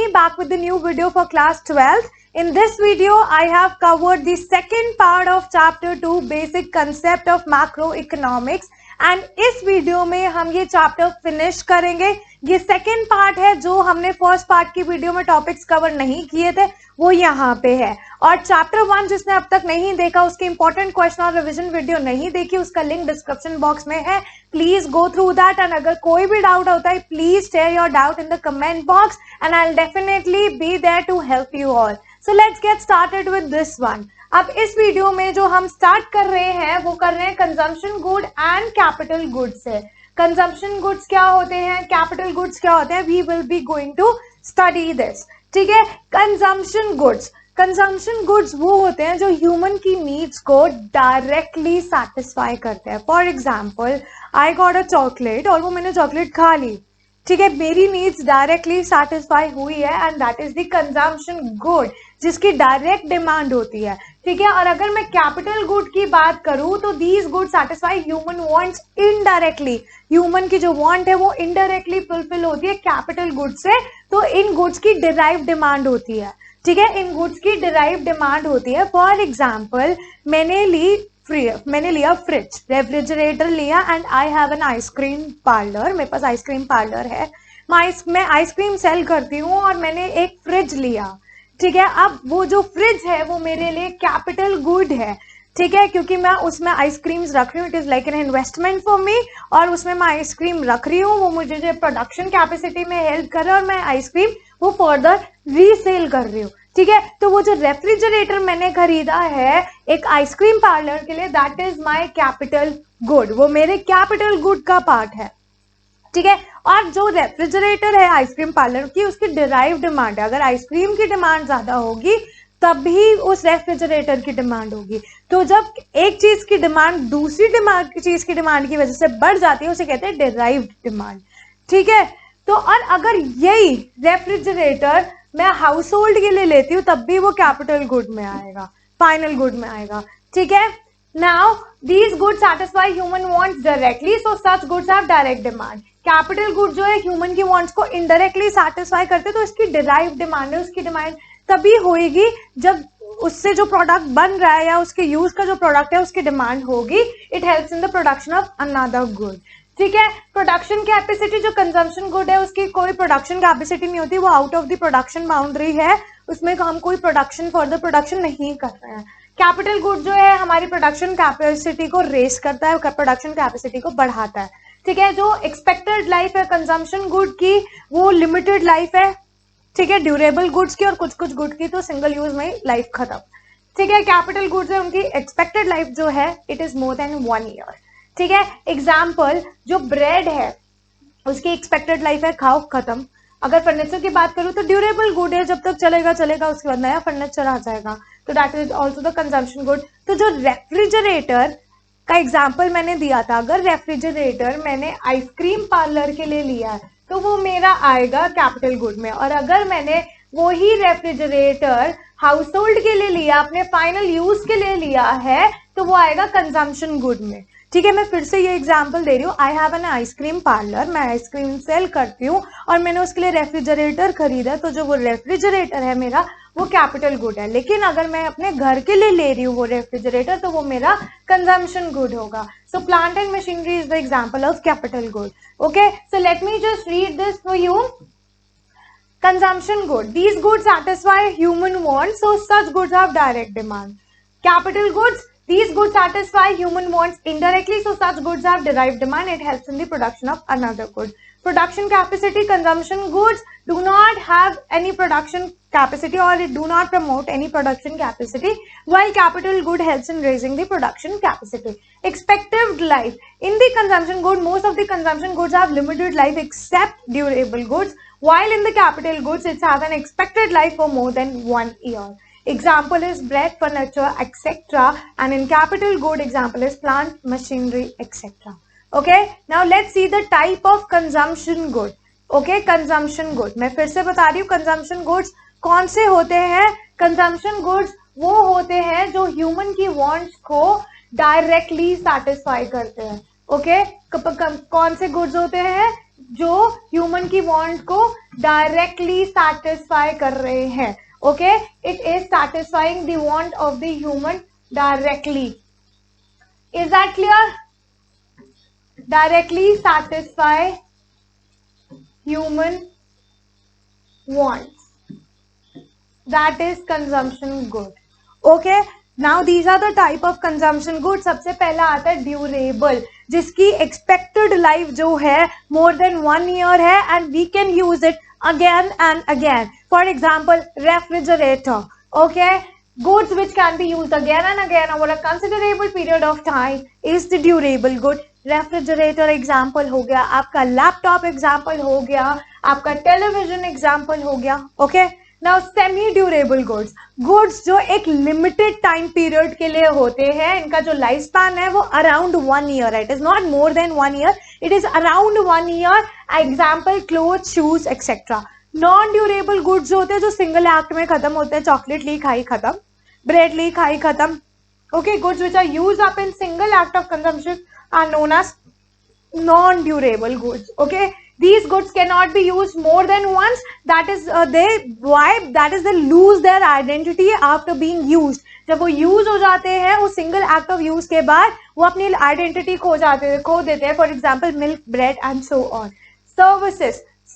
Shravani back with the new video for class 12th. In this video, I have covered the second part of chapter 2 basic concept of macroeconomics and इस video में हम ये chapter finish करेंगे। ये second part है जो हमने first part की वीडियो में टॉपिक्स कवर नहीं किए थे वो यहाँ पे है। और चैप्टर 1 जिसने अब तक नहीं देखा उसके इंपॉर्टेंट क्वेश्चन और रिवीजन वीडियो नहीं देखी उसका लिंक डिस्क्रिप्शन बॉक्स में है, please go through that. And अगर कोई भी डाउट होता है please share your doubt in the comment box and I will definitely be there to help you all. So let's get started with this one. अब इस video में जो हम स्टार्ट कर रहे हैं वो कर रहे हैं consumption good and capital goods से। कंजम्पशन गुड्स क्या होते हैं, कैपिटल गुड्स क्या होते हैं, we will be going to study this. ठीक है, कंजम्पशन गुड्स वो होते हैं जो ह्यूमन की नीड्स को डायरेक्टली सेटिस्फाई करते हैं। For example I got a chocolate और वो मैंने चॉकलेट खा ली, ठीक है, मेरी नीड्स डायरेक्टली सेटिस्फाई हुई है and that is the consumption good जिसकी डायरेक्ट डिमांड होती है। ठीक है, और अगर मैं कैपिटल गुड की बात करूं तो these good satisfy human wants indirectly. Human की जो वांट है वो इनडायरेक्टली फुलफिल होती है कैपिटल गुड से, तो इन गुड्स की डिराइव डिमांड होती है। ठीक है, इन गुड्स की डिराइव डिमांड होती है। फॉर एग्जाम्पल मैंने लिया फ्रिज, रेफ्रिजरेटर लिया and I have an ice cream parlour, मेरे पास आइसक्रीम पार्लर है, मैं आइसक्रीम सेल करती हूँ और मैंने एक फ्रिज लिया। ठीक है, अब वो जो फ्रिज है वो मेरे लिए कैपिटल गुड है। ठीक है, क्योंकि मैं उसमें आइसक्रीम्स रख रही हूँ, it is like an investment for me, और उसमें मैं आइसक्रीम रख रही हूँ, वो मुझे जो प्रोडक्शन कैपेसिटी में हेल्प कर रहा है और मैं आइसक्रीम वो फर्दर रीसेल कर रही हूँ। ठीक है, तो वो जो रेफ्रिजरेटर मैंने खरीदा है एक आइसक्रीम पार्लर के लिए that is my capital good, वो मेरे कैपिटल गुड का पार्ट है। ठीक है, और जो रेफ्रिजरेटर है आइसक्रीम पार्लर की उसकी डिराइव डिमांड है, अगर आइसक्रीम की डिमांड ज्यादा होगी तभी उस रेफ्रिजरेटर की डिमांड होगी। तो जब एक चीज की डिमांड दूसरी चीज की डिमांड की वजह से बढ़ जाती है उसे कहते हैं डिराइव्ड डिमांड। ठीक है, तो और अगर यही रेफ्रिजरेटर मैं हाउस होल्ड के लिए लेती हूँ तब भी वो कैपिटल गुड में आएगा, फाइनल गुड में आएगा। ठीक है, now these goods satisfy human wants directly, so such goods have direct demand. Capital good जो है ह्यूमन की वांट्स को इनडायरेक्टली सेटिस्फाई करते हैं तो इसकी डिराइव डिमांड है, उसकी डिमांड तभी होगी जब उससे जो प्रोडक्ट बन रहा है या उसके यूज का जो प्रोडक्ट है उसकी डिमांड होगी। It helps in the production of another good. ठीक है, प्रोडक्शन कैपेसिटी जो कंजम्पशन गुड है उसकी कोई प्रोडक्शन कैपेसिटी नहीं होती, वो out of the production boundary है, उसमें हम कोई प्रोडक्शन फर्दर प्रोडक्शन नहीं कर रहे हैं। कैपिटल गुड जो है हमारी प्रोडक्शन कैपेसिटी को रेस करता है, प्रोडक्शन कैपेसिटी को बढ़ाता है। ठीक है, जो एक्सपेक्टेड लाइफ है कंजम्पशन गुड की वो लिमिटेड लाइफ है। ठीक है, ड्यूरेबल गुड्स की और कुछ कुछ गुड की तो सिंगल यूज में लाइफ खत्म। ठीक है, कैपिटल गुड्स है उनकी एक्सपेक्टेड लाइफ जो है it is more than 1 year. ठीक है, एग्जाम्पल जो ब्रेड है उसकी एक्सपेक्टेड लाइफ है खाओ खत्म। अगर फर्नीचर की बात करूं तो ड्यूरेबल गुड है, जब तक चलेगा उसके बाद नया फर्नीचर आ जाएगा, तो that is also the consumption good. तो जो रेफ्रिजरेटर का एग्जाम्पल मैंने दिया था, अगर रेफ्रिजरेटर मैंने आइसक्रीम पार्लर के लिए लिया है तो वो मेरा आएगा कैपिटल गुड में, और अगर मैंने वही रेफ्रिजरेटर हाउस होल्ड के लिए लिया, अपने फाइनल यूज के लिए लिया है तो वो आएगा कंजम्पशन गुड में। ठीक है, मैं फिर से ये एग्जांपल दे रही हूँ, आई हैव एन आइसक्रीम पार्लर, मैं आइसक्रीम सेल करती हूँ और मैंने उसके लिए रेफ्रिजरेटर खरीदा, तो जो वो रेफ्रिजरेटर है मेरा वो कैपिटल गुड है। लेकिन अगर मैं अपने घर के लिए ले रही हूँ वो रेफ्रिजरेटर तो वो मेरा कंजम्पशन गुड होगा। So plant and machinery is the example of capital good. Okay, so let me just read this for you. Consumption good. These goods satisfy human wants, so such goods have direct demand. Capital goods. These goods satisfy human wants indirectly, so such goods have derived demand. It helps in the production of another good. Production capacity. Consumption goods do not have any production capacity or it do not promote any production capacity, while capital good helps in raising the production capacity. Expected life. In the consumption good, most of the consumption goods have limited life except durable goods, while in the capital goods it has an expected life for more than 1 year. Example is bread, furniture, etc. And in capital good example is plant, machinery, etc. Okay, now let's see the type of consumption good. Okay, consumption good मैं फिर से बता रही हूँ consumption goods कौन से होते हैं। consumption goods वो होते हैं जो ह्यूमन की wants को डायरेक्टली सेटिस्फाई करते हैं। ओके, कौन से गुड्स होते हैं जो ह्यूमन की वांट को डायरेक्टली सैटिस्फाई कर रहे हैं. Okay, it is satisfying the want of the human directly. Is that clear? Directly satisfy human wants. That is consumption good. Okay. Now these are the type of consumption goods. सबसे पहला आता है durable, जिसकी expected life जो है more than 1 year है and we can use it again and again. For example, refrigerator. Okay. Goods which can be used again and again over a considerable period of time is the durable good. Refrigerator example हो गया, आपका laptop example हो गया, आपका television example हो गया. Okay. Now semi durable goods, goods जो एक लिमिटेड टाइम पीरियड के लिए होते हैं, इनका जो लाइफ स्पैन है वो अराउंड 1 ईयर है. It is not more than 1 year, it is around 1 year. Example cloth, shoes etcetera. Non durable goods जो होते हैं जो सिंगल एक्ट में खत्म होते हैं, चॉकलेट ली खाई खत्म, ब्रेड ली खाई खत्म. Okay, goods which are use up in single act of consumption are known as non-durable goods. Okay, these goods cannot be used more than once. That is that is they lose their identity after being used. जब वो use हो जाते हैं, वो single act of use के बाद वो अपनी आइडेंटिटी खो देते हैं. For example milk, bread and so on.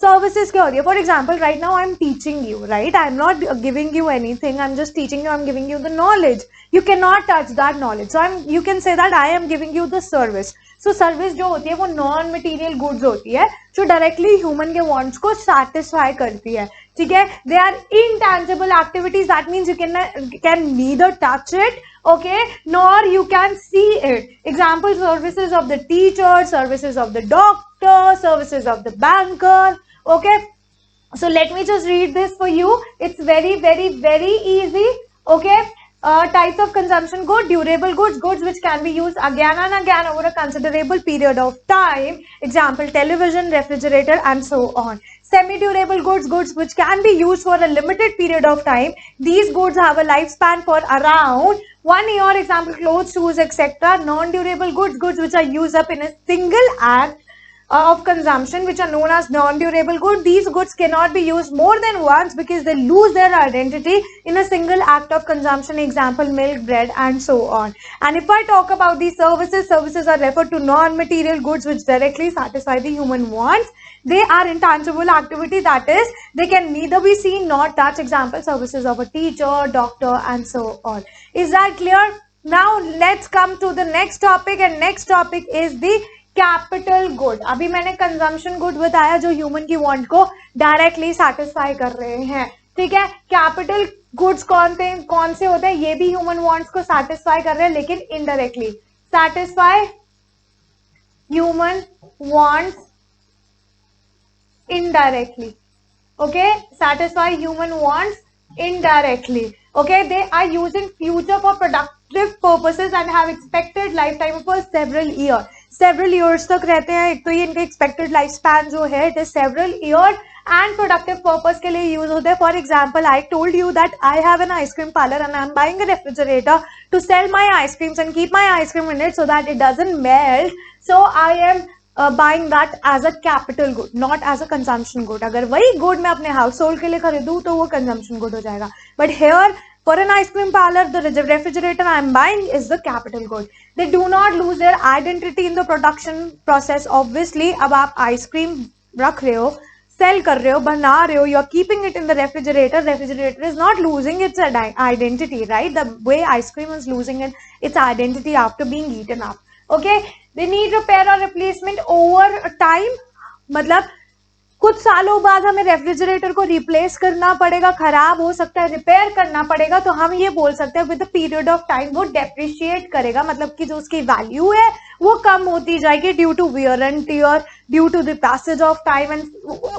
Services क्या होती है? For example right now I am teaching you, right? I am not giving you anything, I am just teaching you, I am giving you the knowledge. You cannot touch that knowledge. So you can say that I am giving you the service. So service जो होती है वो non material goods होती है जो directly human के wants को satisfy करती है. ठीक है? They are intangible activities. That means you can neither touch it, okay, nor you can see it. Example, services of the teacher, services of the doctor, services of the banker. Okay. So let me just read this for you. It's very, very, very easy. Okay. Types of consumption good, durable goods, goods which can be used again and again over a considerable period of time. Example, television, refrigerator and so on. Semi-durable goods, goods which can be used for a limited period of time. These goods have a lifespan for around 1 year. Example, clothes, shoes, etc. Non-durable goods, goods which are used up in a single act of consumption, which are known as non-durable goods. These goods cannot be used more than once because they lose their identity in a single act of consumption. Example, milk, bread and so on. And if I talk about these services, services are referred to non-material goods which directly satisfy the human wants. They are intangible activity, that is they can neither be seen nor touched. Example, services of a teacher, doctor and so on. Is that clear? Now let's come to the next topic, and next topic is the capital good. अभी मैंने consumption good बताया जो human की want को directly satisfy कर रहे हैं. ठीक है, कैपिटल गुड्स कौन से होते हैं? ये भी ह्यूमन वांट्स को सेटिस्फाई कर रहे हैं लेकिन indirectly. Satisfy human wants indirectly. Okay, satisfy human wants indirectly. Okay, they are used in future for productive purposes and have expected lifetime for several years. Several years तक रहते हैं. एक तो ये इनका expected lifespan जो है it is several years and productive purpose के लिए use होते हैं. For example, I told you that I have an ice cream parlor and I am buying a refrigerator to sell my ice creams and keep my ice cream in it so that it doesn't melt. So I am buying that as a capital good, not as a consumption good. अगर वही good मैं अपने household के लिए खरीदूँ तो वो consumption good हो जाएगा. But here for an ice cream parlor, the refrigerator I am buying is the capital good. They do not lose their identity in the production process. Obviously, अब आप ice cream रख रहे हो, sell कर रहे हो, बना रहे हो, you are keeping it in the refrigerator. Refrigerator is not losing its identity, right? The way ice cream is losing its identity after being eaten up. Okay, they need repair or replacement over time. मतलब कुछ सालों बाद हमें refrigerator को replace करना पड़ेगा, खराब हो सकता है, रिपेयर करना पड़ेगा, तो हम ये बोल सकते हैं with the period of time वो डेप्रिशिएट करेगा. मतलब कि जो उसकी वैल्यू है वो कम होती जाएगी due to wear and tear, due to the passage of time and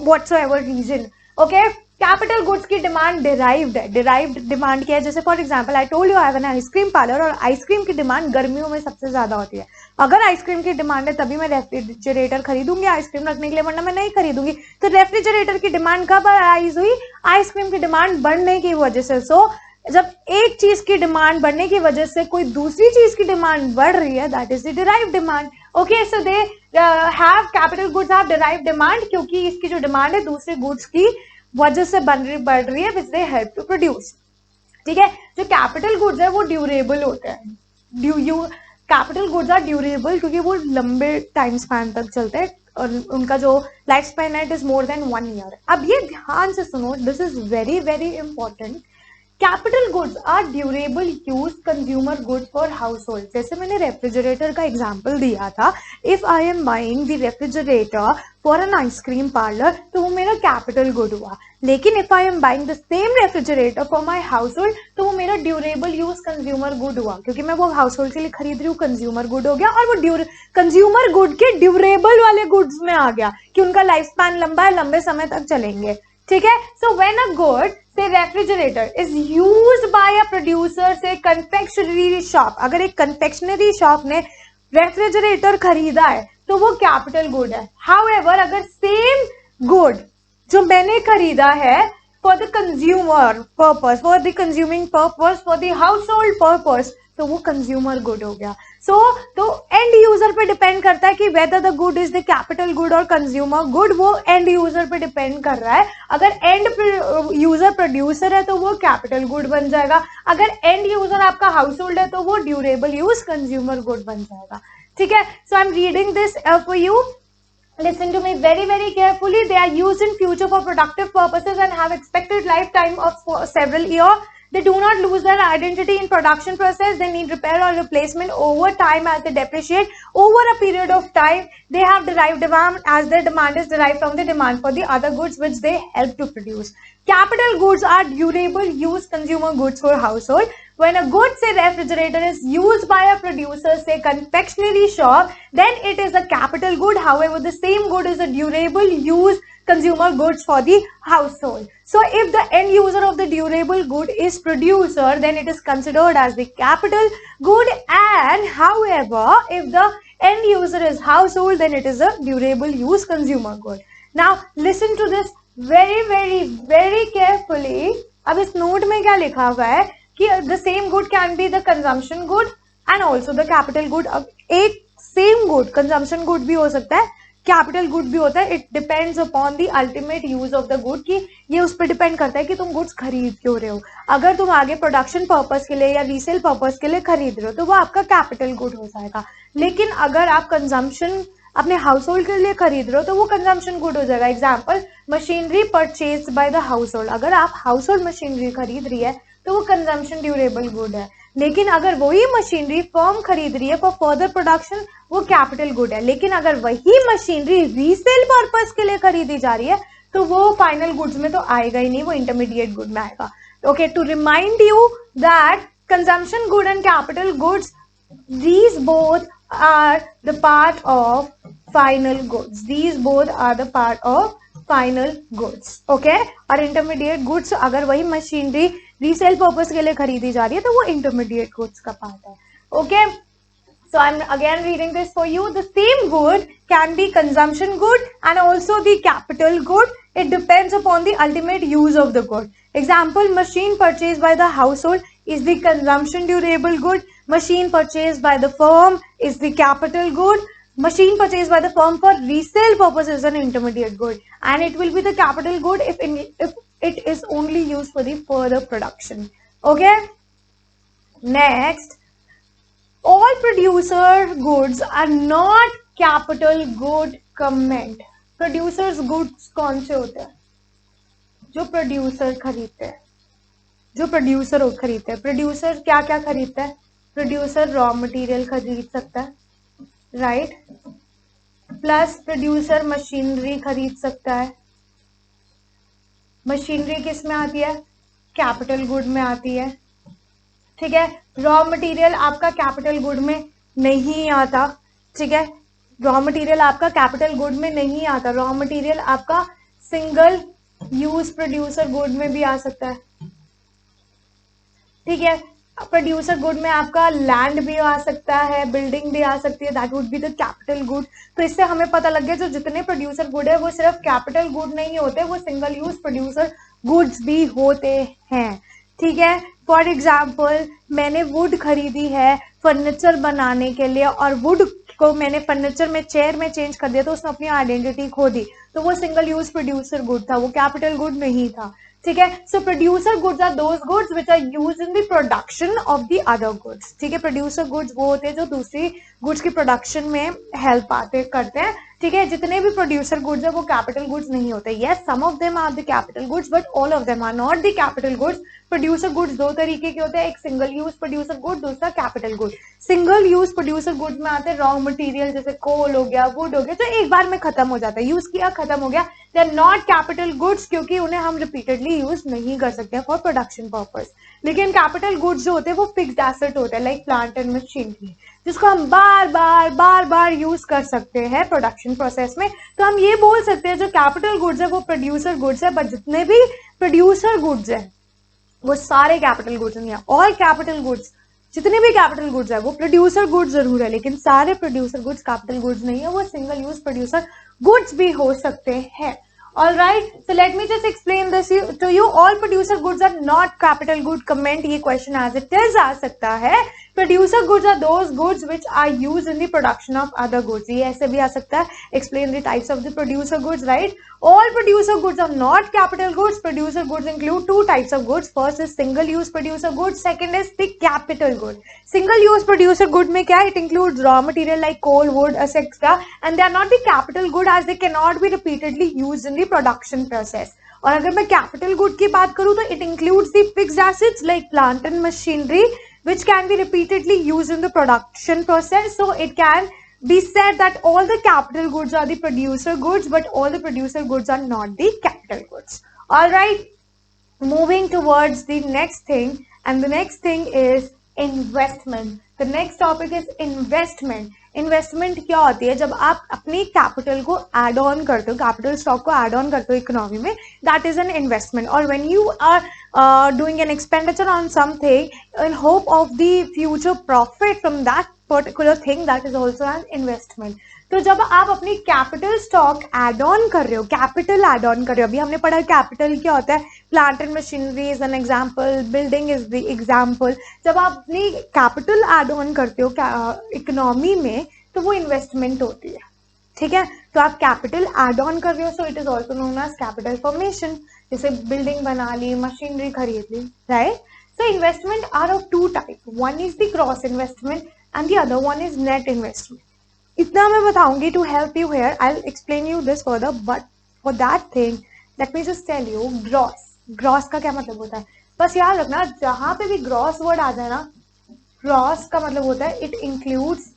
whatsoever reason. Okay, capital goods की डिमांड डिराइव्ड है. डिराइव्ड डिमांड क्या है? जैसे for example I told you I have an ice cream parlour, और ice cream की demand गर्मियों में सबसे ज्यादा होती है. अगर आइसक्रीम की डिमांड है तभी मैं रेफ्रिजरेटर खरीदूंगी आइसक्रीम रखने के लिए, वरना मैं नहीं खरीदूंगी. तो रेफ्रिजरेटर की डिमांड कब राइज हुई? आइसक्रीम की डिमांड बढ़ने की वजह से. सो जब एक चीज की डिमांड बढ़ने की वजह से कोई दूसरी चीज की डिमांड बढ़ रही है, that is the derived demand. Okay, so they have capital goods have derived demand, क्योंकि इसकी जो डिमांड है दूसरे गुड्स की वजह से बढ़ रही है, विच दे हेल्प टू प्रोड्यूस. ठीक है, जो कैपिटल गुड्स है वो ड्यूरेबल होते हैं. कैपिटल गुड्स आर ड्यूरेबल क्योंकि वो लंबे टाइम स्पैन तक चलते हैं और उनका जो लाइफ स्पैन है it is more than 1 year. अब ये ध्यान से सुनो, this is very very important. Capital goods are durable use consumer good for household. जैसे मैंने रेफ्रिजरेटर का एग्जाम्पल दिया था, if I am buying the refrigerator for an ice cream parlour, तो वो मेरा कैपिटल गुड हुआ. लेकिन if I am buying the same refrigerator for my household, तो वो मेरा ड्यूरेबल यूज कंज्यूमर गुड हुआ, क्योंकि मैं वो हाउस होल्ड के लिए खरीद रही हूँ, कंज्यूमर गुड हो गया. और वो कंज्यूमर गुड के ड्यूरेबल वाले गुड्स में आ गया कि उनका लाइफ स्पैन लंबा है, लंबे समय तक चलेंगे. ठीक है, सो व्हेन अ गुड से refrigerator is used by a producer से कन्फेक्शनरी शॉप, अगर एक कन्फेक्शनरी शॉप ने रेफ्रिजरेटर खरीदा है तो वो कैपिटल गुड है. हाउएवर अगर सेम गुड जो मैंने खरीदा है for the consumer purpose, for the consuming purpose, for the house hold purpose, तो वो कंज्यूमर गुड हो गया. तो एंड यूजर पे डिपेंड करता है कि whether the good is the capital good और कंज्यूमर गुड, वो एंड यूजर पे डिपेंड कर रहा है. अगर एंड यूजर प्रोड्यूसर है तो वो कैपिटल गुड बन जाएगा, अगर एंड यूजर आपका हाउस होल्ड है तो वो ड्यूरेबल यूज कंज्यूमर गुड बन जाएगा. ठीक है, so I am reading this for you. Listen to me very very carefully. They are used in future for productive purposes and have expected lifetime of several years. They do not lose their identity in production process. They need repair or replacement over time as they depreciate over a period of time. They have derived demand as their demand is derived from the demand for the other goods which they help to produce. Capital goods are durable use consumer goods for household. When a good, say refrigerator, is used by a producer, say confectionery shop, then it is a capital good. However, the same good is a durable use consumer goods for the household. So if the end user of the durable good is producer, then it is considered as the capital good, and however if the end user is household, then it is a durable use consumer good. Now listen to this very very very carefully. अब इस note में क्या लिखा हुआ है कि the same good can be the consumption good and also the capital good. अब एक same good consumption good भी हो सकता है, कैपिटल गुड भी होता है. It depends upon the ultimate use of the good, कि ये उस पर डिपेंड करता है कि तुम गुड्स खरीद क्यों रहे हो. अगर तुम आगे प्रोडक्शन पर्पस के लिए या रीसेल पर्पस के लिए खरीद रहे हो तो वो आपका कैपिटल गुड हो जाएगा. लेकिन अगर आप कंजम्पशन अपने हाउस होल्ड के लिए खरीद रहे हो तो वो कंजम्पशन गुड हो जाएगा. Example, machinery purchase by the house hold. अगर आप हाउस होल्ड मशीनरी खरीद रही है तो वो कंजम्पशन ड्यूरेबल गुड है. लेकिन अगर वही मशीनरी फर्म खरीद रही है फॉर फर्दर प्रोडक्शन, वो कैपिटल गुड है. लेकिन अगर वही मशीनरी रीसेल पर्पस के लिए खरीदी जा रही है तो वो फाइनल गुड्स में तो आएगा ही नहीं, वो इंटरमीडिएट गुड में आएगा. Okay, to remind you that consumption good and capital goods, these both are the part of final goods. These both are the part of final goods. Okay, और intermediate goods अगर वही machinery resale purpose के लिए खरीदी जा रही है तो वो intermediate goods का पार्ट है. Okay, so I'm again reading this for you. The same good can be consumption good and also the capital good. It depends upon the ultimate use of the good. Example, machine purchased by the household is the consumption durable good. Machine purchased by the firm is the capital good. Machine purchased by the firm for resale purpose is an intermediate good, and it will be the capital good if it is only used for the further production. Okay, next, all producer goods are not capital good. Comment. Producers goods कौन से होते हैं? जो producer खरीदते हैं, जो producer खरीदते हैं. प्रोड्यूसर क्या क्या खरीदता है? प्रोड्यूसर रॉ मटेरियल खरीद सकता है, राइट, प्लस प्रोड्यूसर मशीनरी खरीद सकता है. मशीनरी किस में आती है? कैपिटल गुड में आती है. ठीक है, रॉ मटेरियल आपका कैपिटल गुड में नहीं आता. ठीक है, रॉ मटेरियल आपका कैपिटल गुड में नहीं आता. रॉ मटेरियल आपका सिंगल यूज प्रोड्यूसर गुड में भी आ सकता है. ठीक है, प्रोड्यूसर गुड में आपका लैंड भी आ सकता है, बिल्डिंग भी आ सकती है, that would be the capital good. तो इससे हमें पता लग गया जो जितने प्रोड्यूसर गुड है वो सिर्फ कैपिटल गुड नहीं होते, वो सिंगल यूज प्रोड्यूसर गुड्स भी होते हैं. ठीक है, फॉर एग्जाम्पल मैंने वुड खरीदी है फर्नीचर बनाने के लिए और वुड को मैंने फर्नीचर में चेयर में चेंज कर दिया तो उसने अपनी आइडेंटिटी खो दी, तो वो सिंगल यूज प्रोड्यूसर गुड था, वो कैपिटल गुड नहीं था। ठीक है, so producer goods are those goods which are used in the production of the other goods. ठीक है, प्रोड्यूसर गुड्स वो होते हैं जो दूसरी गुड्स की प्रोडक्शन में हेल्प आते करते हैं। ठीक है, जितने भी प्रोड्यूसर गुड्स है वो कैपिटल गुड्स नहीं होते। Yes, some of them are the capital goods but all of them are not the capital goods. Producer goods दो तरीके के होते हैं, एक सिंगल यूज प्रोड्यूसर गुड, दूसरा capital good. Single use producer goods में आते हैं रॉ मटेरियल जैसे कोल हो गया, वुड हो गया, जो एक बार में खत्म हो जाता है, यूज किया खत्म हो गया। They are not capital goods क्योंकि उन्हें हम रिपीटेडली यूज नहीं कर सकते फॉर प्रोडक्शन पर्पस। लेकिन कैपिटल गुड्स जो होते हैं वो फिक्स्ड एसेट होते हैं, लाइक प्लांट एंड मशीनरी, जिसको हम बार बार यूज कर सकते हैं प्रोडक्शन प्रोसेस में। तो हम ये बोल सकते हैं जो कैपिटल गुड्स है वो प्रोड्यूसर गुड्स है, बट जितने भी प्रोड्यूसर गुड्स है वो सारे कैपिटल गुड्स नहीं है। ऑल कैपिटल गुड्स, जितने भी कैपिटल गुड्स है वो प्रोड्यूसर गुड्स जरूर है, लेकिन सारे प्रोड्यूसर गुड्स कैपिटल गुड्स नहीं है, वो सिंगल यूज प्रोड्यूसर गुड्स भी हो सकते हैं। All right, so let me just explain this to you. All producer goods are not capital good. Comment ये question as it is आ सकता है। Producer goods are those goods which are used in the production of other goods. ये ऐसे भी आ सकता है। Explain the types of the producer goods, right? All producer goods are not capital goods. Producer goods include two types of goods. First is single use producer goods. Second is the capital good. Single use producer good में क्या? It includes raw material like coal, wood, etc. And they are not the capital good as they cannot be repeatedly used in the production process. और अगर मैं capital good की बात करूं तो it includes the fixed assets like plant and machinery which can be repeatedly used in the production process. So it can be said that all the capital goods are the producer goods but all the producer goods are not the capital goods. All right, moving towards the next thing, and the next thing is investment. The next topic is investment. Investment क्या होती है? जब आप अपनी capital को add on करते हो, capital stock को एड ऑन करते हो इकोनॉमी में, दैट इज एन इन्वेस्टमेंट। और when you are doing an expenditure on something in hope of the future profit from that particular thing, that is also an investment. तो जब आप अपनी capital stock add on कर रहे हो, capital add on कर रहे हो, अभी हमने पढ़ा कैपिटल क्या होता है, plant and machinery is an example, building is the example. जब आप अपनी कैपिटल एड ऑन करते हो इकोनॉमी में तो वो इन्वेस्टमेंट होती है। ठीक है, तो आप कैपिटल एड ऑन कर रहे हो, so it is also known as capital formation. जैसे बिल्डिंग बना ली, मशीनरी खरीद ली, right? So investment are of two type, one is the gross investment and the other one is net investment. इतना मैं बताऊंगी to help you here, I will explain you this further, but for that thing let me just tell you gross. Gross का क्या मतलब होता है? बस याद रखना, जहां पे भी ग्रॉस वर्ड आ जाए ना, ग्रॉस का मतलब होता है it includes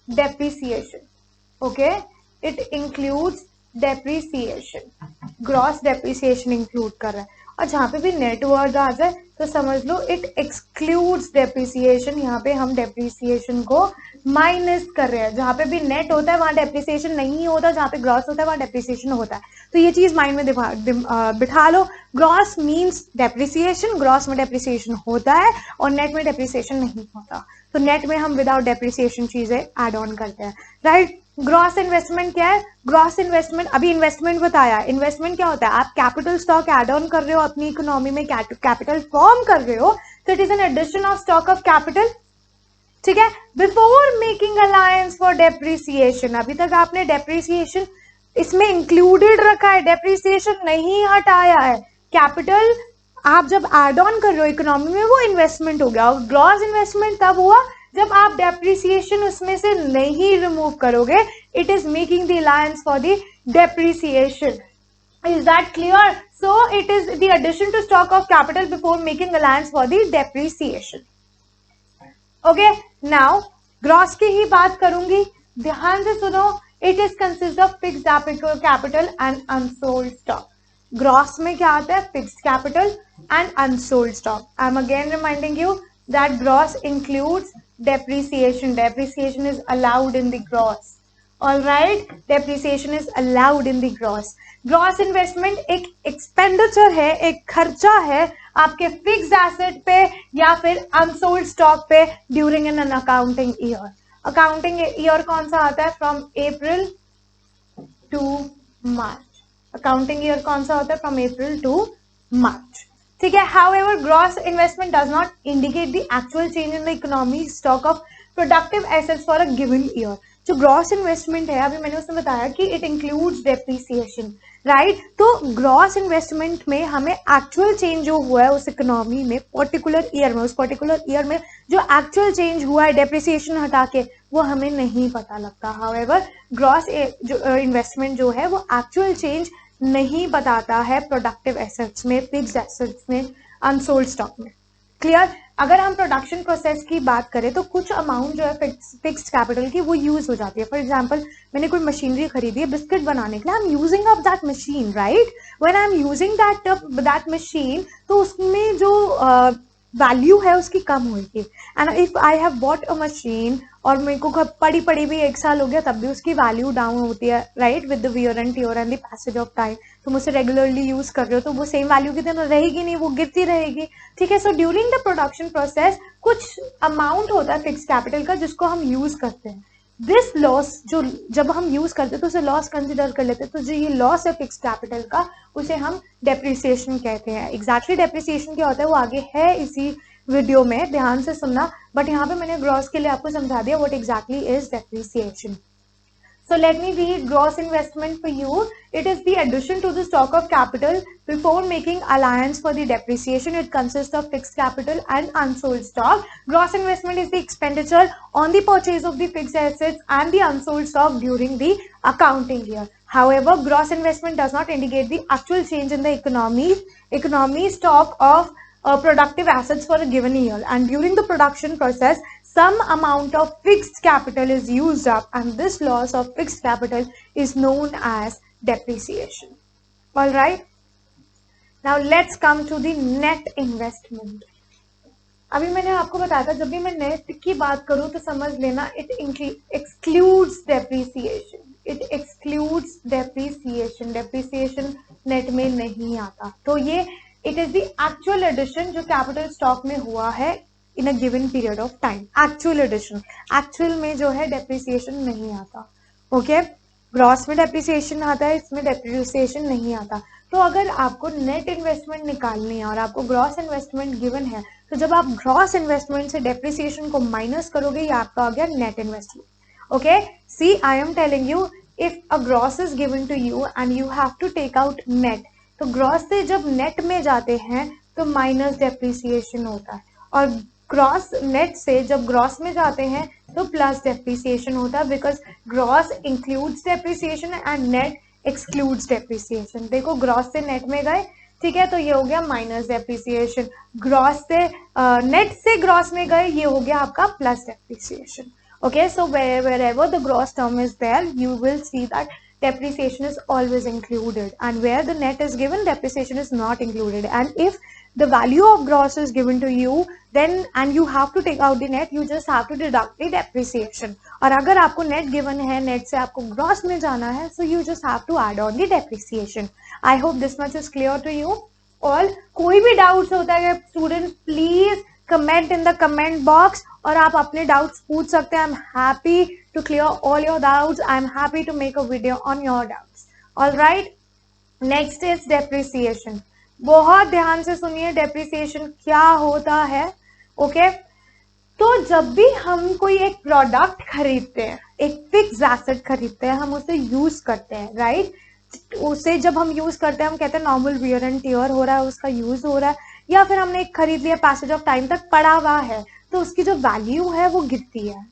depreciation. Okay, it includes depreciation. Gross depreciation include कर रहा है। और जहाँ पे भी नेट वर्ड आ जाए तो समझ लो इट एक्सक्लूड्स डेप्रिसिएशन। यहाँ पे हम डेप्रिसिएशन को माइनस कर रहे हैं। जहाँ पे भी नेट होता है वहां डेप्रिसिएशन नहीं होता, जहाँ पे ग्रॉस होता है वहां डेप्रिसिएशन होता है। तो ये चीज माइंड में बिठा लो। ग्रॉस मीन्स डेप्रिसिएशन, ग्रॉस में डेप्रिसिएशन होता है और नेट में डेप्रिसिएशन नहीं होता। तो नेट में हम विदाउट डेप्रिसिएशन चीजें एड ऑन करते हैं, राइट? ग्रॉस इन्वेस्टमेंट क्या है? ग्रॉस इन्वेस्टमेंट, अभी इन्वेस्टमेंट बताया। इन्वेस्टमेंट क्या होता है? आप कैपिटल स्टॉक एड ऑन कर रहे हो अपनी इकोनॉमी में, कैपिटल फॉर्म कर रहे हो, तो it is an addition of stock of capital. ठीक है, before making allowance for depreciation. अभी तक आपने डेप्रिसिएशन इसमें इंक्लूडेड रखा है, डेप्रिसिएशन नहीं हटाया है। कैपिटल आप जब एड ऑन कर रहे हो इकोनॉमी में वो इन्वेस्टमेंट हो गया। और ग्रॉस इन्वेस्टमेंट तब हुआ जब आप डेप्रिसिएशन उसमें से नहीं रिमूव करोगे। It is making the alliance for the depreciation. Is that clear? So it is the addition to stock of capital before making allowance for the depreciation. Okay, now gross की ही बात करूंगी, ध्यान से सुनो। It is consist of fixed capital and unsold stock. Gross में क्या आता है? Fixed capital and unsold stock. I'm again reminding you that gross includes depreciation. Depreciation is allowed in the gross. All right, depreciation is allowed in the gross. Gross investment एक expenditure है, एक खर्चा है आपके फिक्स्ड एसेट पे या फिर unsold stock पे during an accounting year. Accounting year कौन सा आता है? From April to March. Accounting year कौन सा होता है? From April to March. ठीक है. However, gross investment does not indicate the actual change in the economic stock of productive assets for a given year. जो ग्रॉस इन्वेस्टमेंट है, अभी मैंने उसमें बताया कि इट इंक्लूड्स डेप्रिसिएशन, राइट. तो ग्रॉस इन्वेस्टमेंट में हमें एक्चुअल चेंज जो हुआ है उस इकोनॉमी में पर्टिकुलर ईयर में, उस पर्टिकुलर ईयर में जो एक्चुअल चेंज हुआ है डेप्रिसिएशन हटा के, वो हमें नहीं पता लगता. हाउएवर ग्रॉस जो इन्वेस्टमेंट जो है वो एक्चुअल चेंज नहीं बताता है प्रोडक्टिव एसेट्स में, फिक्स्ड एसेट्स में, अनसोल्ड स्टॉक में. क्लियर. अगर हम प्रोडक्शन प्रोसेस की बात करें तो कुछ अमाउंट जो है फिक्स्ड कैपिटल की वो यूज हो जाती है. फॉर एग्जांपल, मैंने कोई मशीनरी खरीदी है बिस्किट बनाने के लिए, I am using up that machine, right. When I am using that machine, तो उसमें जो वैल्यू है उसकी कम होगी. And if I have bought a machine और मेरे को पड़ी पड़ी भी 1 साल हो गया तब भी उसकी वैल्यू डाउन होती है, right, with the wear and tier and the passage of time. तुम उसे रेगुलरली यूज कर रहे हो तो वो सेम वैल्यू की तरह रहेगी नहीं, वो गिरती रहेगी. ठीक है. So during the production process कुछ अमाउंट होता है फिक्स कैपिटल का जिसको हम यूज करते हैं. दिस लॉस जो जब हम यूज करते हैं तो उसे लॉस कंसिडर कर लेते हैं. तो जो ये लॉस है फिक्स कैपिटल का उसे हम डेप्रिसिएशन कहते हैं. एग्जैक्टली डेप्रिसिएशन क्या होता है वो आगे है इसी वीडियो में, ध्यान से सुनना. बट यहाँ पे मैंने ग्रॉस के लिए आपको समझा दिया what exactly is depreciation. So let me read gross investment for you. It is the addition to the stock of capital before making allowance for the depreciation. It consists of fixed capital and unsold stock. Gross investment is the expenditure on the purchase of the fixed assets and the unsold stock during the accounting year. However, gross investment does not indicate the actual change in the economy stock of productive assets for a given year. And during the production process, some amount of fixed capital is used up, and this loss of fixed capital is known as depreciation. All right. Now let's come to the net investment. अभी मैंने आपको बताया था जब भी मैं net की बात करूं तो समझ लेना it excludes depreciation. It excludes depreciation. Depreciation net में नहीं आता. तो ये it is the actual addition जो कैपिटल स्टॉक में हुआ है in a given period of time. Actual addition. Actual में जो है डेप्रिसिएशन नहीं आता. ओके. ग्रॉस में डेप्रिसिएशन आता है, इसमें डेप्रिसिएशन नहीं आता. तो अगर आपको नेट इन्वेस्टमेंट निकालनी है और आपको ग्रॉस इन्वेस्टमेंट गिवन है, तो जब आप ग्रॉस इन्वेस्टमेंट से डेप्रिसिएशन को माइनस करोगे ये आपका आ गया net investment. Okay. See, I am telling you, if a gross is given to you and you have to take out net, तो ग्रॉस से जब नेट में जाते हैं तो माइनस डेप्रिसिएशन होता है, और ग्रॉस नेट से जब ग्रॉस में जाते हैं तो प्लस डेप्रिसिएशन होता है, because gross includes depreciation and net excludes depreciation. देखो, ग्रॉस से नेट में गए, ठीक है, तो ये हो गया माइनस डेप्रिसिएशन. ग्रॉस से नेट से ग्रॉस में गए, ये हो गया आपका plus depreciation. Okay. So wherever the gross term is there, you will see that depreciation is always included, and where the net is given, depreciation is not included. And if the value of gross is given to you, then and you have to take out the net, you just have to deduct the depreciation. और अगर आपको net given है, net से आपको gross में जाना है, so you just have to add on the depreciation. I hope this much is clear to you all. कोई भी doubts होता है student, please comment in the comment box, और आप अपने doubts पूछ सकते हैं. I'm happy to clear all your doubts. I'm happy to make a video on your doubts. All right. Next is depreciation. बहुत ध्यान से सुनिए डेप्रिसिएशन क्या होता है. ओके. तो जब भी हम कोई एक प्रोडक्ट खरीदते हैं, एक फिक्स एसेट खरीदते हैं, हम उसे यूज करते हैं, राइट. उसे जब हम यूज करते हैं हम कहते हैं नॉर्मल वियर एंड टियर हो रहा है, उसका यूज हो रहा है, या फिर हमने एक खरीद लिया पैसेज ऑफ टाइम तक पड़ा हुआ है, तो उसकी जो वैल्यू है वो गिरती है.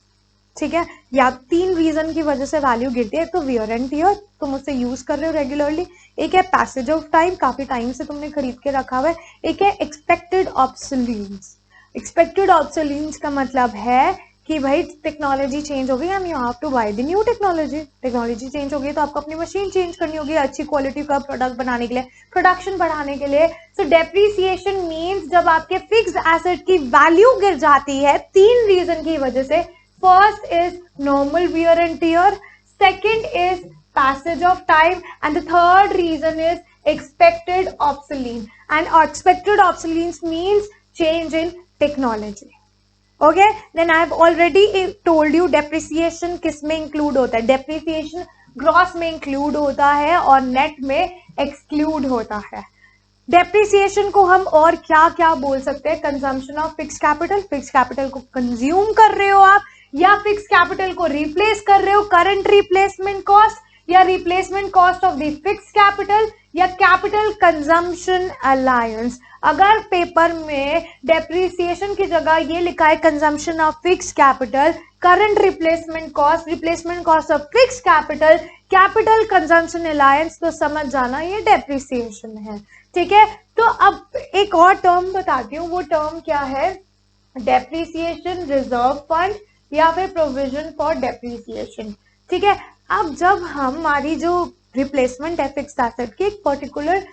ठीक है. या 3 रीजन की वजह से वैल्यू गिरती है. एक तो वियर एंड टियर, तुम उसे यूज कर रहे हो रेगुलरली. एक है पैसेज ऑफ टाइम, काफी टाइम से तुमने खरीद के रखा हुआ है. एक है एक्सपेक्टेड ऑब्सोलीन्स. एक्सपेक्टेड ऑब्सोलीन्स का मतलब है कि भाई टेक्नोलॉजी चेंज हो गई and you have to buy the new technology. Technology change हो गई तो आपको अपनी मशीन चेंज करनी होगी अच्छी क्वालिटी का प्रोडक्ट बनाने के लिए, प्रोडक्शन बढ़ाने के लिए. सो डेप्रिसिएशन मीन्स जब आपके फिक्स्ड एसेट की वैल्यू गिर जाती है 3 रीजन की वजह से. First is normal wear and tear, second is passage of time, and the third reason is expected obsolete. And expected obsolete means change in technology. Okay, then I have already told you depreciation किस में include होता है. Depreciation gross में include होता है और net में exclude होता है. डेप्रिसिएशन को हम और क्या क्या बोल सकते हैं? Consumption of fix capital, fix capital को कंज्यूम कर रहे हो आप, या फिक्स कैपिटल को रिप्लेस कर रहे हो, करंट रिप्लेसमेंट कॉस्ट या replacement cost of the fix capital, या कैपिटल कंजम्पशन अलायंस। अगर पेपर में डेप्रिसिएशन की जगह ये लिखा है consumption of fix capital, current replacement cost of fix capital, capital consumption alliance, तो समझ जाना ये डेप्रिसिएशन है। ठीक है, तो अब एक और टर्म बताती हूँ, वो टर्म क्या है? डेप्रिसिएशन रिजर्व फंड या फिर प्रोविजन फॉर डेप्रिसिएशन। ठीक है, अब जब हमारी जो रिप्लेसमेंट है फिक्स एसेट की एक पर्टिकुलर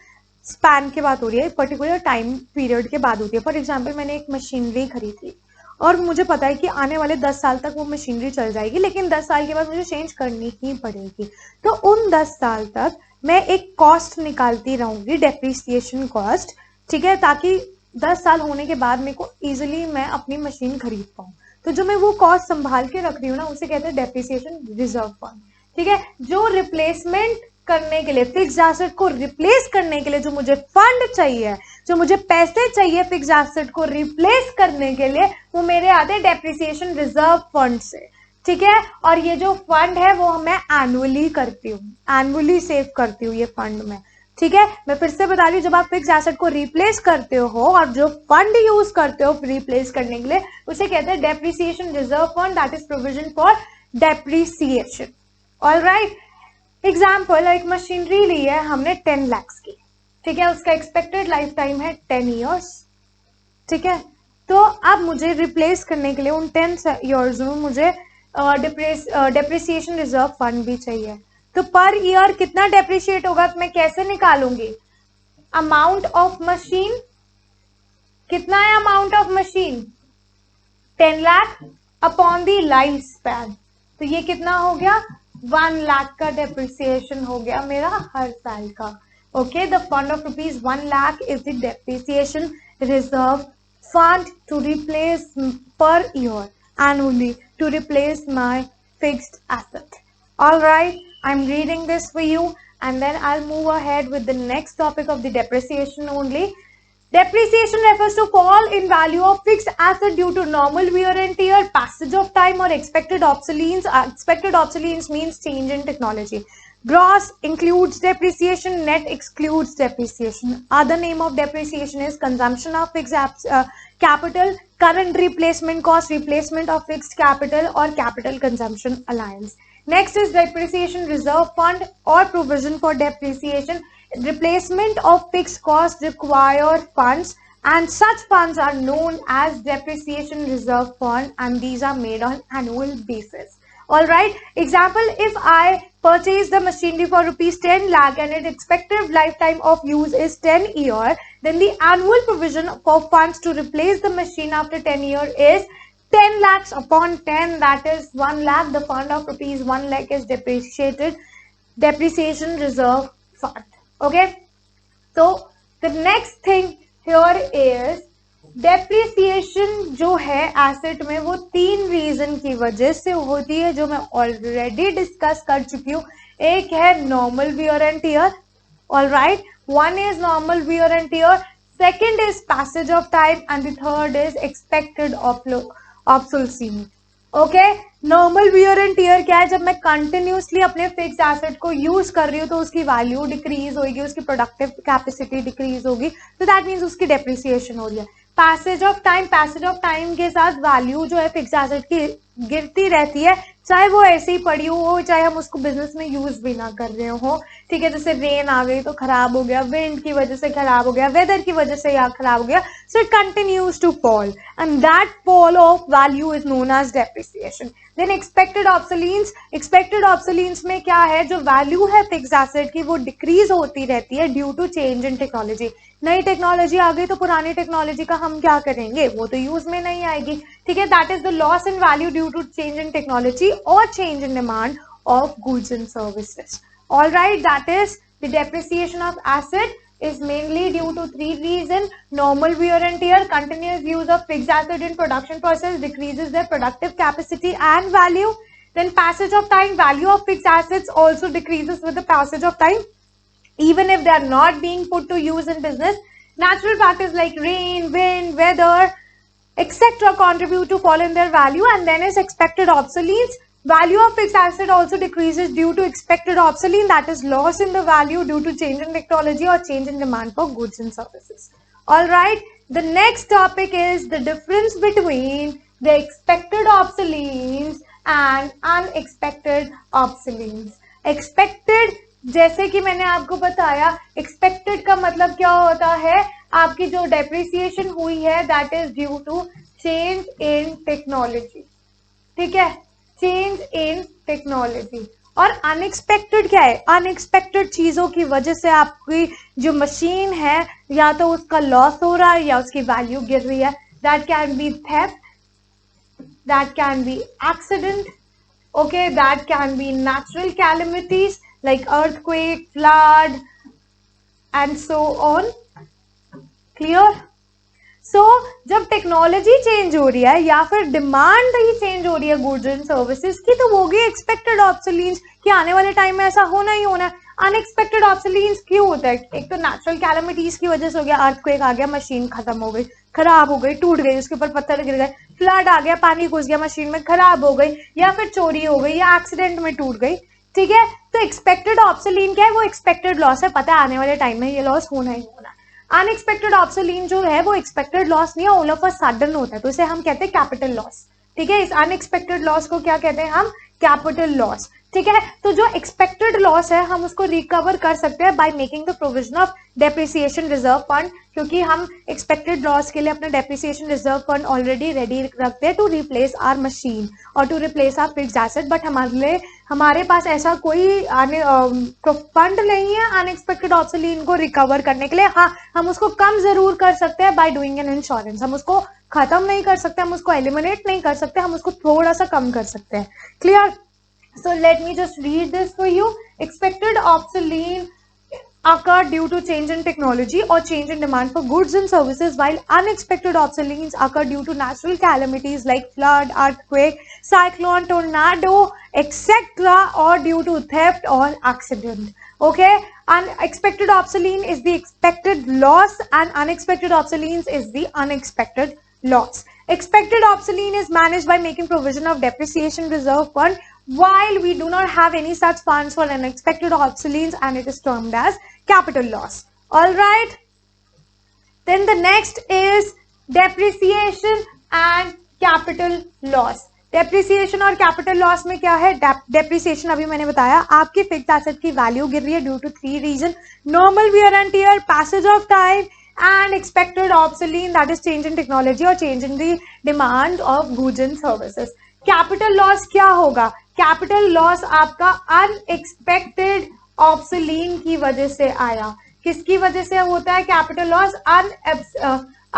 स्पैन के बाद हो रही है, पर्टिकुलर टाइम पीरियड के बाद होती है। फॉर एग्जाम्पल मैंने एक मशीनरी खरीदी और मुझे पता है कि आने वाले 10 साल तक वो मशीनरी चल जाएगी, लेकिन 10 साल के बाद मुझे चेंज करनी ही पड़ेगी। तो उन 10 साल तक मैं एक कॉस्ट निकालती रहूंगी, डेप्रिसिएशन कॉस्ट। ठीक है, ताकि 10 साल होने के बाद मेरे को इजिली मैं अपनी मशीन खरीद पाऊँ। तो जो मैं वो कॉस्ट संभाल के रख रही हूँ ना, उसे कहते हैं डेप्रिसिएशन रिजर्व फंड। ठीक है, जो रिप्लेसमेंट करने के लिए, फिक्स एसेट को रिप्लेस करने के लिए जो मुझे फंड चाहिए, जो मुझे पैसे चाहिए फिक्स एसेट को रिप्लेस करने के लिए, वो मेरे आते हैं डेप्रिसिएशन रिजर्व फंड से। ठीक है, और ये जो फंड है वो मैं एनुअली करती हूँ, एनुअली सेव करती हूँ ये फंड में। ठीक है, मैं फिर से बता रही हूँ, जब आप फिक्स एसेट को रिप्लेस करते हो और जो फंड यूज करते हो रिप्लेस करने के लिए, उसे कहते हैं depreciation reserve fund, that is provision for depreciation. Alright, example, एक मशीनरी ली है हमने 10 लाख की। ठीक है, उसका एक्सपेक्टेड लाइफ टाइम है 10 ईयर्स। ठीक है, तो अब मुझे रिप्लेस करने के लिए उन 10 ईयर्स में मुझे डेप्रिसिएशन रिजर्व फंड भी चाहिए। तो पर ईयर कितना डेप्रिशिएट होगा, तो मैं कैसे निकालूंगी? अमाउंट ऑफ मशीन, कितना है amount of machine? 10 lakh upon the life span, तो ये कितना हो गया? 1 लाख का डेप्रिसिएशन हो गया मेरा हर साल का। Okay, the fund of rupees 1 lakh is the depreciation reserve fund to replace per year annually to replace my fixed asset. All right, I'm reading this for you and then I'll move ahead with the next topic of the depreciation only. Depreciation refers to fall in value of fixed asset due to normal wear and tear, passage of time or expected obsolescence. Expected obsolescence means change in technology. Gross includes depreciation, net excludes depreciation. Other name of depreciation is consumption of fixed capital, current replacement cost, replacement of fixed capital or capital consumption allowance. Next is depreciation reserve fund or provision for depreciation. Replacement of fixed cost require funds and such funds are known as depreciation reserve fund and these are made on annual basis. All right, example, if I purchase the machinery for rupees 10 lakh and its expected lifetime of use is 10 year, then the annual provision for funds to replace the machine after 10 year is 10 lakhs upon 10, that is 1 lakh. The fund of rupees 1 lakh is depreciated, depreciation reserve fund. Okay, so the next thing here is depreciation जो है asset में वो 3 reason की वजह से होती है, जो मैं ऑलरेडी डिस्कस कर चुकी हूँ। एक है normal wear and tier, alright, one is normal wear and tier, second is passage of time and the third is expected obsolescence. Okay, normal wear and tier क्या है? जब मैं कंटिन्यूसली अपने फिक्स एसेट को यूज कर रही हूँ तो उसकी वैल्यू डिक्रीज होगी, उसकी प्रोडक्टिव कैपेसिटी डिक्रीज होगी, तो दैट मीन्स उसकी डेप्रिसिएशन हो रही है। पैसेज ऑफ टाइम के साथ वैल्यू जो है फिक्स एसेट की गिरती रहती है, चाहे वो ऐसे ही पड़ी हो, चाहे हम उसको बिजनेस में यूज भी ना कर रहे हो। ठीक है, जैसे रेन आ गई तो खराब हो गया, विंड की वजह से खराब हो गया, वेदर की वजह से यहाँ खराब हो गया, so it continues to fall and that fall of value is known as depreciation. Then expected obsolescence में क्या है? जो वैल्यू है फिक्स एसेट की वो डिक्रीज होती रहती है due to change in technology. नई टेक्नोलॉजी आ गई तो पुरानी टेक्नोलॉजी का हम क्या करेंगे? वो तो यूज में नहीं आएगी। ठीक है, that is the loss in value due to change in technology or change in demand of goods and services. All right, that is the depreciation of asset is mainly due to 3 reasons. Normal wear and tear, continuous use of fixed asset in production process decreases their productive capacity and value. Then passage of time, value of fixed assets also decreases with the passage of time. even if they are not being put to use in business. Natural factors like rain, wind, weather, etc. contribute to fall in their value, and then is expected obsolescence. Value of fixed asset also decreases due to expected obsolescence, that is loss in the value due to change in technology or change in demand for goods and services. Alright, the next topic is the difference between the expected obsolescence and unexpected obsolescence. Expected, जैसे कि मैंने आपको बताया, expected का मतलब क्या होता है, आपकी जो डेप्रिसिएशन हुई है that is due to change in technology, ठीक है, चेंज इन टेक्नोलॉजी. और अनएक्सपेक्टेड क्या है, अनएक्सपेक्टेड चीजों की वजह से आपकी जो मशीन है या तो उसका लॉस हो रहा है या उसकी वैल्यू गिर रही है. That can be theft, that can be accident, okay, that can be natural calamities like earthquake, flood and so on. Clear? So जब टेक्नोलॉजी चेंज हो रही है या फिर डिमांड ही चेंज हो रही है गुड्स एंड सर्विसेज की, तो वो भी एक्सपेक्टेड ऑब्सोलीनेस कि आने वाले टाइम में ऐसा होना ही होना है. अनएक्सपेक्टेड ऑब्सोलीनेस क्यों होता है, एक तो नेचुरल कैलामिटीज की वजह से हो गया, अर्थक्वेक आ गया, मशीन खत्म हो गई, खराब हो गई, टूट गई, उसके ऊपर पत्थर गिर गए, फ्लड आ गया, पानी घुस गया मशीन में, खराब हो गई, या फिर चोरी हो गई या एक्सीडेंट में टूट गई. ठीक है, तो एक्सपेक्टेड ऑब्सोलीन क्या है, वो एक्सपेक्टेड लॉस है, पता है आने वाले टाइम में ये लॉस होना ही होना है. अनएक्सपेक्टेड ऑब्सोलीन जो है वो एक्सपेक्टेड लॉस नहीं है, ऑल ऑफ अ सडन होता है, तो इसे हम कहते हैं कैपिटल लॉस. ठीक है, इस अनएक्सपेक्टेड लॉस को क्या कहते हैं हम, कैपिटल लॉस. ठीक है, तो जो एक्सपेक्टेड लॉस है हम उसको रिकवर कर सकते हैं by making the provision of depreciation reserve fund, क्योंकि हम एक्सपेक्टेड लॉस के लिए अपना depreciation reserve fund already ready रखते हैं टू रिप्लेस आवर मशीन और to replace our fixed asset. But हमारे पास ऐसा कोई फंड नहीं है अनएक्सपेक्टेड ऑब्सोलीन को रिकवर करने के लिए. हाँ, हम उसको कम जरूर कर सकते हैं बाय डूइंग एन इंश्योरेंस. हम उसको खत्म नहीं कर सकते, हम उसको एलिमिनेट नहीं कर सकते, हम उसको थोड़ा सा कम कर सकते हैं. Clear? So let me just read this for you. Expected obsolescence occur due to change in technology or change in demand for goods and services, while unexpected obsolescence occur due to natural calamities like flood, earthquake, cyclone, tornado, etc., or due to theft or accident. Okay, unexpected obsolescence is the expected loss and unexpected obsolescence is the unexpected loss. Expected obsolescence is managed by making provision of depreciation reserve fund, while we do not have any such funds for unexpected obsolescence, and it is termed as capital loss. All right, then the next is depreciation and capital loss. Depreciation और capital loss में क्या है, depreciation अभी मैंने बताया, आपकी fixed asset की value गिर रही है due to 3 reason, normal wear and tear, passage of time and expected obsolescence, that is change in technology or change in the demand of goods and services. Capital loss क्या होगा, capital loss आपका unexpected obsolescence की वजह से आया. किसकी वजह से होता है capital loss,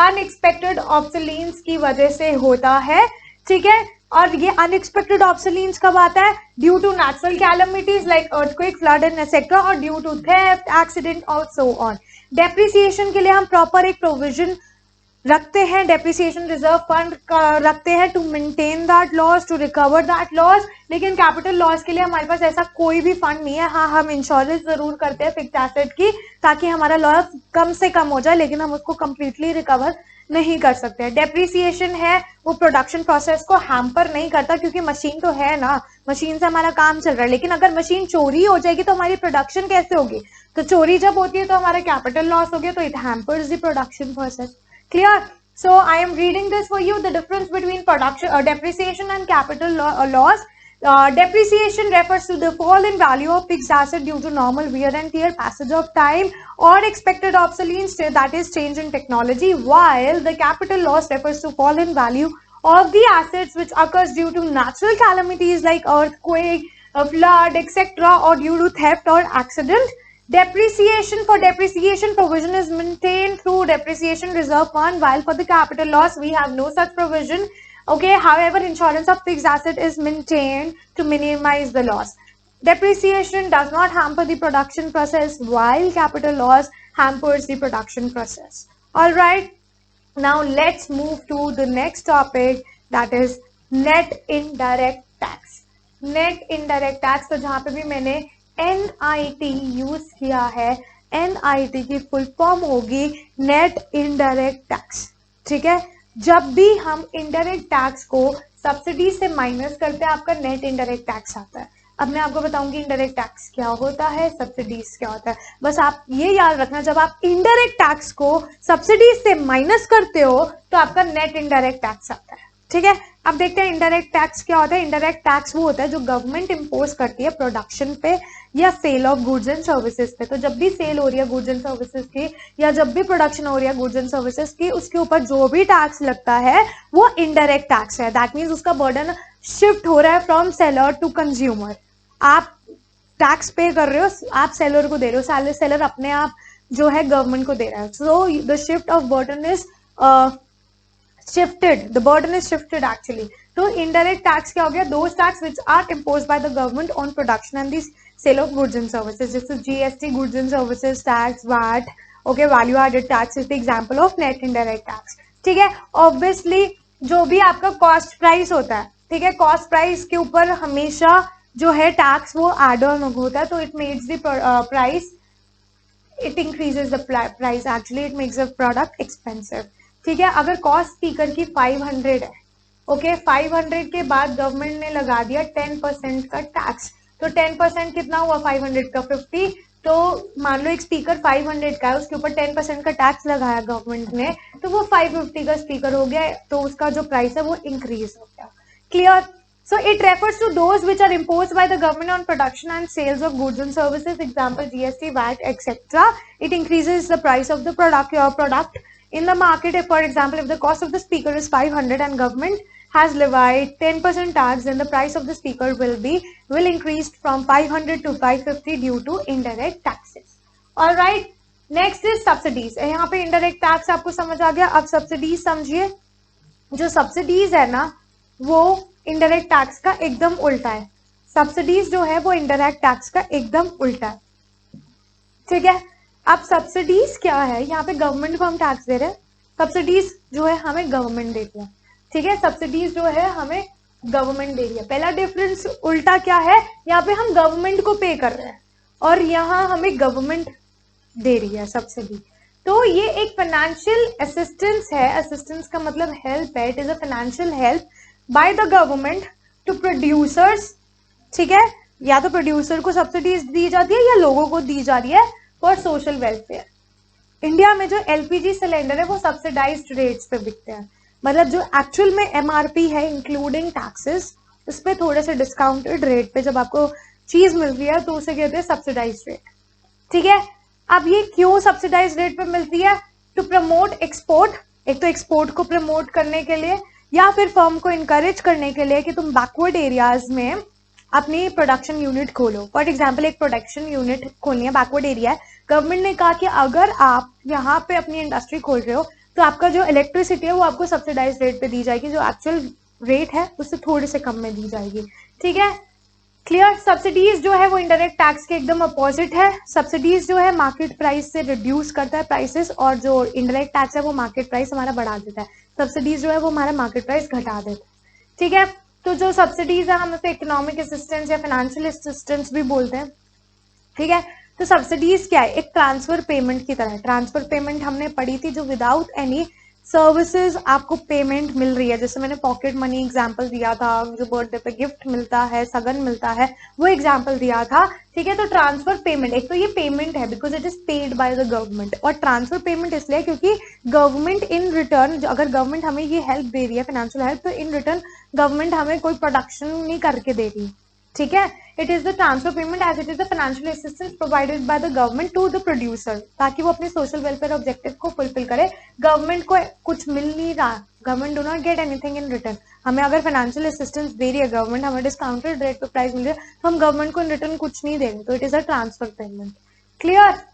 unexpected obsolescence की वजह से होता है. ठीक है, और ये अनएक्सपेक्टेड ऑब्सोलीनेस कब आता है, due to natural calamities like earthquake, flood and etcetera, और ड्यू टू थेफ्ट, एक्सीडेंट और सो ऑन. डेप्रिसिएशन के लिए हम प्रॉपर एक प्रोविजन रखते हैं, डेप्रिसिएशन रिजर्व फंड रखते हैं to maintain that loss, to recover that loss. लेकिन कैपिटल लॉस के लिए हमारे पास ऐसा कोई भी फंड नहीं है. हाँ, हम इंश्योरेंस जरूर करते हैं फिक्स्ड एसेट की ताकि हमारा लॉस कम से कम हो जाए, लेकिन हम उसको कंप्लीटली रिकवर नहीं कर सकते. डेप्रिसिएशन है वो प्रोडक्शन प्रोसेस को हैम्पर नहीं करता, क्योंकि मशीन तो है ना, मशीन से हमारा काम चल रहा है. लेकिन अगर मशीन चोरी हो जाएगी तो हमारी प्रोडक्शन कैसे होगी, तो चोरी जब होती है तो हमारा कैपिटल लॉस हो गया, तो it hampers the production process. Clear? So I am reading this for you, the difference between production depreciation and capital loss. Depreciation refers to the fall in value of fixed asset due to normal wear and tear, passage of time, or expected obsolescence, that is change in technology, while the capital loss refers to fall in value of the assets which occurs due to natural calamities like earthquake, flood, etc., or due to theft or accident. Depreciation, for depreciation provision is maintained through depreciation reserve fund, while for the capital loss we have no such provision. Okay, however, insurance of fixed asset is maintained to minimize the loss. Depreciation does not hamper the production process, while capital loss hampers the production process. All right, now let's move to the next topic, that is net indirect tax. Net indirect tax, तो जहाँ पे भी मैंने NIT use किया है। NIT की full form होगी net indirect tax. ठीक है, जब भी हम इनडायरेक्ट टैक्स को सब्सिडी से माइनस करते हैं आपका नेट इनडायरेक्ट टैक्स आता है। अब मैं आपको बताऊंगी इनडायरेक्ट टैक्स क्या होता है, सब्सिडीज क्या होता है। बस आप ये याद रखना, जब आप इनडायरेक्ट टैक्स को सब्सिडीज से माइनस करते हो तो आपका नेट इनडायरेक्ट टैक्स आता है। ठीक है, अब देखते हैं इंडायरेक्ट टैक्स क्या होता है। इंडायरेक्ट टैक्स वो होता है जो गवर्नमेंट इंपोज करती है प्रोडक्शन पे या sale of goods and services पे। तो जब भी सेल हो रही है गुड्स एंड सर्विसेज की, या जब भी प्रोडक्शन हो रही है गुड्स एंड सर्विसेज की, उसके ऊपर जो भी टैक्स लगता है वो इंडायरेक्ट टैक्स है। दैट मीन्स उसका बर्डन शिफ्ट हो रहा है फ्रॉम सेलर टू कंज्यूमर। आप टैक्स पे कर रहे हो, आप सेलर को दे रहे हो, सेलर अपने आप जो है गवर्नमेंट को दे रहा है। So the shift of burden is shifted, the burden is shifted actually. तो indirect tax क्या हो गया? Those tax which are imposed by the government on production and the sale of goods and services. This is GST, goods and services tax, VAT, okay, value added tax is the example of net indirect tax. ठीक है, obviously जो भी आपका cost price होता है, ठीक है, cost price के ऊपर हमेशा जो है tax वो add on होता है, तो it makes the price, it increases the price actually, it makes the product expensive. ठीक है, अगर कॉस्ट स्पीकर की 500 है, ओके, 500 के बाद गवर्नमेंट ने लगा दिया 10% का टैक्स, तो 10% कितना हुआ 500 का 50। तो मान लो एक स्पीकर 500 का है, उसके ऊपर 10% का टैक्स लगाया गवर्नमेंट ने, तो वो 550 का स्पीकर हो गया, तो उसका जो प्राइस है वो इंक्रीज हो गया। Clear? So it refers to those which are imposed by the government on production and sales of goods and services, example GST, VAT, etc. It increases the price of the product, your product in the market. If, for example, if the cost of the speaker is 500 and government has levied 10% tax, then the price of the speaker will increase from 500 to 550 due to indirect taxes. All right. Next is subsidies. यहाँ पे indirect tax आपको समझ आ गया। अब subsidies समझिए। जो subsidies है ना, वो इनडायरेक्ट टैक्स का एकदम उल्टा है। सब्सिडीज जो है वो इनडायरेक्ट टैक्स का एकदम उल्टा है। ठीक है, अब सब्सिडीज क्या है? यहाँ पे गवर्नमेंट को हम टैक्स दे रहे हैं, सब्सिडीज जो है हमें गवर्नमेंट देती है। ठीक है, सब्सिडीज जो है हमें गवर्नमेंट दे रही है। पहला डिफरेंस उल्टा क्या है? यहाँ पे हम गवर्नमेंट को पे कर रहे हैं और यहाँ हमें गवर्नमेंट दे रही है सब्सिडी। तो ये एक फाइनेंशियल असिस्टेंस है। असिस्टेंस का मतलब हेल्प है। It is a financial help by the government to producers. ठीक है, या तो प्रोड्यूसर को सब्सिडीज दी जाती है या लोगों को दी जा रही है फॉर सोशल वेलफेयर। इंडिया में जो एलपीजी सिलेंडर है वो सब्सिडाइज्ड रेट्स पे बिकते हैं, मतलब जो एक्चुअल में एमआरपी है इंक्लूडिंग टैक्सेस, उस पर थोड़े से डिस्काउंटेड रेट पे जब आपको चीज मिल रही है तो उसे कहते हैं सब्सिडाइज्ड रेट। ठीक है, अब ये क्यों सब्सिडाइज्ड रेट पे मिलती है? To promote export. एक तो एक्सपोर्ट को प्रमोट करने के लिए, या फिर फर्म को इनकरेज करने के लिए कि तुम बैकवर्ड एरियाज में अपनी प्रोडक्शन यूनिट खोलो। फॉर एग्जाम्पल एक प्रोडक्शन यूनिट खोलनी है, बैकवर्ड एरिया है, गवर्नमेंट ने कहा कि अगर आप यहाँ पे अपनी इंडस्ट्री खोल रहे हो तो आपका जो इलेक्ट्रिसिटी है वो आपको सब्सिडाइज रेट पे दी जाएगी, जो एक्चुअल रेट है उससे थोड़े से कम में दी जाएगी। ठीक है, क्लियर? सब्सिडीज जो है वो इनडायरेक्ट टैक्स के एकदम अपोजिट है। सब्सिडीज जो है मार्केट प्राइस से रिड्यूस करता है प्राइसेस, और जो इनडायरेक्ट टैक्स है वो मार्केट प्राइस हमारा बढ़ा देता है। सब्सिडीज जो है वो हमारा मार्केट प्राइस घटा देता है। ठीक है, तो जो सब्सिडीज है हम उसे इकोनॉमिक असिस्टेंस या फाइनेंशियल असिस्टेंस भी बोलते हैं। ठीक है, तो सब्सिडीज क्या है? एक ट्रांसफर पेमेंट की तरह है। ट्रांसफर पेमेंट हमने पढ़ी थी, जो विदाउट एनी सर्विसेज आपको पेमेंट मिल रही है। जैसे मैंने पॉकेट मनी एग्जांपल दिया था, जो बर्थडे पे गिफ्ट मिलता है, सगन मिलता है, वो एग्जांपल दिया था। ठीक है, तो ट्रांसफर पेमेंट, एक तो ये पेमेंट है because it is paid by the government, और ट्रांसफर पेमेंट इसलिए क्योंकि गवर्नमेंट इन रिटर्न, अगर गवर्नमेंट हमें ये हेल्प दे रही है फाइनेंशियल हेल्प, तो इन रिटर्न गवर्नमेंट हमें कोई प्रोडक्शन नहीं करके दे रही। ठीक है, it is the transfer payment as it is the financial assistance provided by the government to the producer, ताकि वो अपने सोशल वेलफेयर ऑब्जेक्टिव को फुलफिल करे। गवर्नमेंट को कुछ मिल नहीं रहा, government do not get anything in return. हमें अगर फाइनेंशियल असिस्टेंस दे रही है गवर्नमेंट, हमें डिस्काउंटेड रेट पे प्राइस मिल रही है, तो हम गवर्नमेंट को इन रिटर्न कुछ नहीं दे रहे, तो it is a transfer payment. Clear?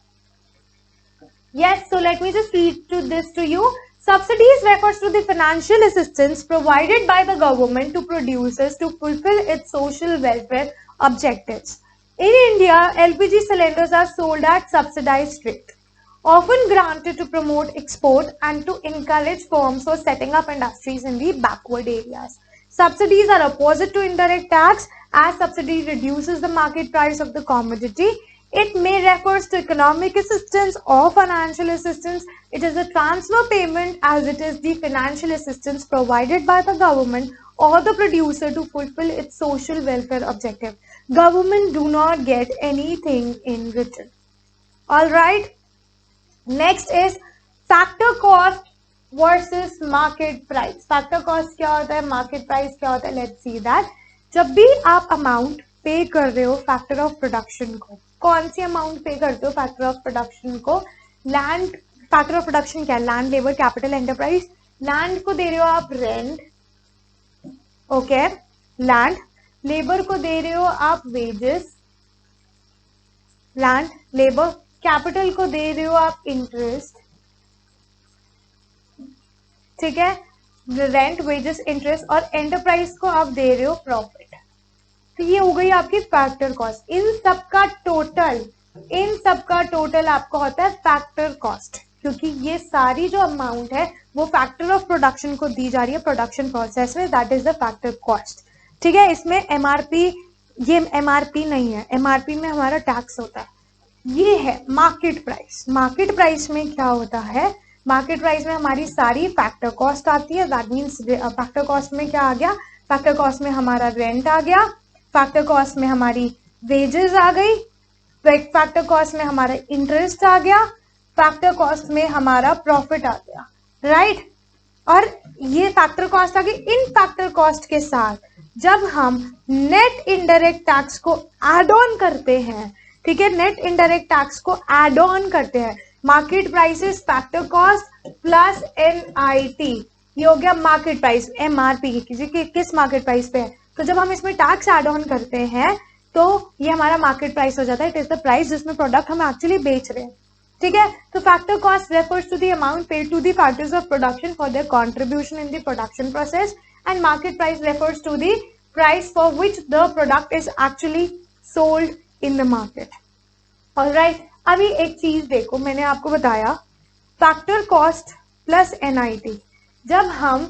Yes, so let me just read this to you. Subsidies refers to the financial assistance provided by the government to producers to fulfill its social welfare objectives. In India, LPG cylinders are sold at subsidized rate, often granted to promote export and to encourage firms for setting up industries in the backward areas. Subsidies are opposite to indirect tax as subsidy reduces the market price of the commodity. It may refers to economic assistance or financial assistance. It is a transfer payment as it is the financial assistance provided by the government or the producer to fulfill its social welfare objective. Government do not get anything in return. All right. Next is factor cost versus market price. Factor cost क्या होता है, market price क्या होता है? Let's see that. जब भी आप amount पे कर रहे हो factor of production को, कौन सी amount पे करते हो factor of production को? Land factor of production क्या है? Land, labor, capital, enterprise. Land को दे रहे हो आप rent, okay? Land, labor को दे रहे हो आप wages, land, labor, कैपिटल को दे रहे हो आप इंटरेस्ट, ठीक है, रेंट, वेजेस, इंटरेस्ट, और एंटरप्राइज को आप दे रहे हो प्रॉफिट. तो ये हो गई आपकी फैक्टर कॉस्ट. इन सबका टोटल आपका होता है फैक्टर कॉस्ट, क्योंकि ये सारी जो अमाउंट है वो फैक्टर ऑफ प्रोडक्शन को दी जा रही है प्रोडक्शन प्रोसेस में. That is the factor cost. ठीक है. इसमें एमआरपी, ये एमआरपी नहीं है, एमआरपी में हमारा टैक्स होता है. ये है मार्केट प्राइस. मार्केट प्राइस में क्या होता है? मार्केट प्राइस में हमारी सारी फैक्टर कॉस्ट आती है. दैट मीन्स फैक्टर कॉस्ट में क्या आ गया? फैक्टर कॉस्ट में हमारा रेंट आ गया, फैक्टर कॉस्ट में हमारी वेजेस आ गई, फैक्टर कॉस्ट में हमारा इंटरेस्ट आ गया, फैक्टर कॉस्ट में हमारा प्रॉफिट आ गया, राइट. और ये फैक्टर कॉस्ट आ गई. इन फैक्टर कॉस्ट के साथ जब हम नेट इनडायरेक्ट टैक्स को एड ऑन करते हैं, ठीक है, नेट इनडायरेक्ट टैक्स को एड ऑन करते हैं, market prices factor cost plus NIT, ये हो गया मार्केट प्राइस. एमआरपी किस मार्केट प्राइस पे है, तो जब हम इसमें टैक्स एड ऑन करते हैं तो ये हमारा मार्केट प्राइस हो जाता है. इट इज द प्राइस जिसमें प्रोडक्ट हम एक्चुअली बेच रहे हैं. ठीक है. तो factor cost refers to the amount paid to the factors of production for their contribution in the production process, and market price refers to the price for which the product is actually sold in the market. Alright. अभी एक चीज देखो, मैंने आपको बताया factor cost plus NIT. जब हम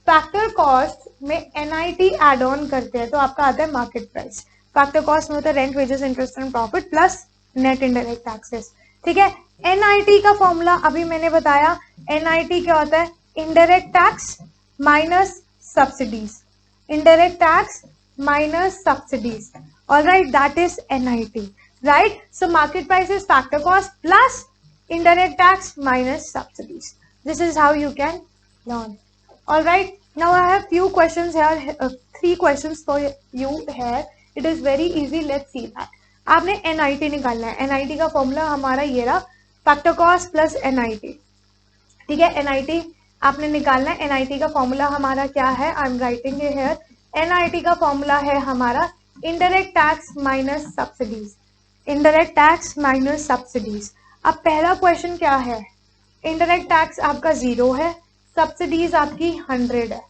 factor cost में एनआईटी एड ऑन करते हैं तो आपका आता है मार्केट प्राइस. फैक्टर कॉस्ट में होता है rent, wages, interest and profit plus net indirect taxes. ठीक है. एनआईटी का फॉर्मूला अभी मैंने बताया. एनआईटी क्या होता है? Indirect tax minus subsidies. Indirect tax minus subsidies. Alright, that is NIT. Right? So market price is factor cost plus indirect tax minus subsidies. This is how you can learn. All right. Now I have few questions here, 3 questions for you here. It is very easy. Let's see that. आपने NIT निकालना है. NIT का formula हमारा ये रहा, factor cost plus NIT. ठीक है. NIT आपने निकालना है. NIT का फॉर्मूला हमारा क्या है? I am writing it here. NIT का फॉर्मूला है हमारा indirect tax minus subsidies. Indirect tax minus subsidies. अब पहला क्वेश्चन क्या है? इनडायरेक्ट टैक्स आपका 0 है, सब्सिडीज आपकी 100 है,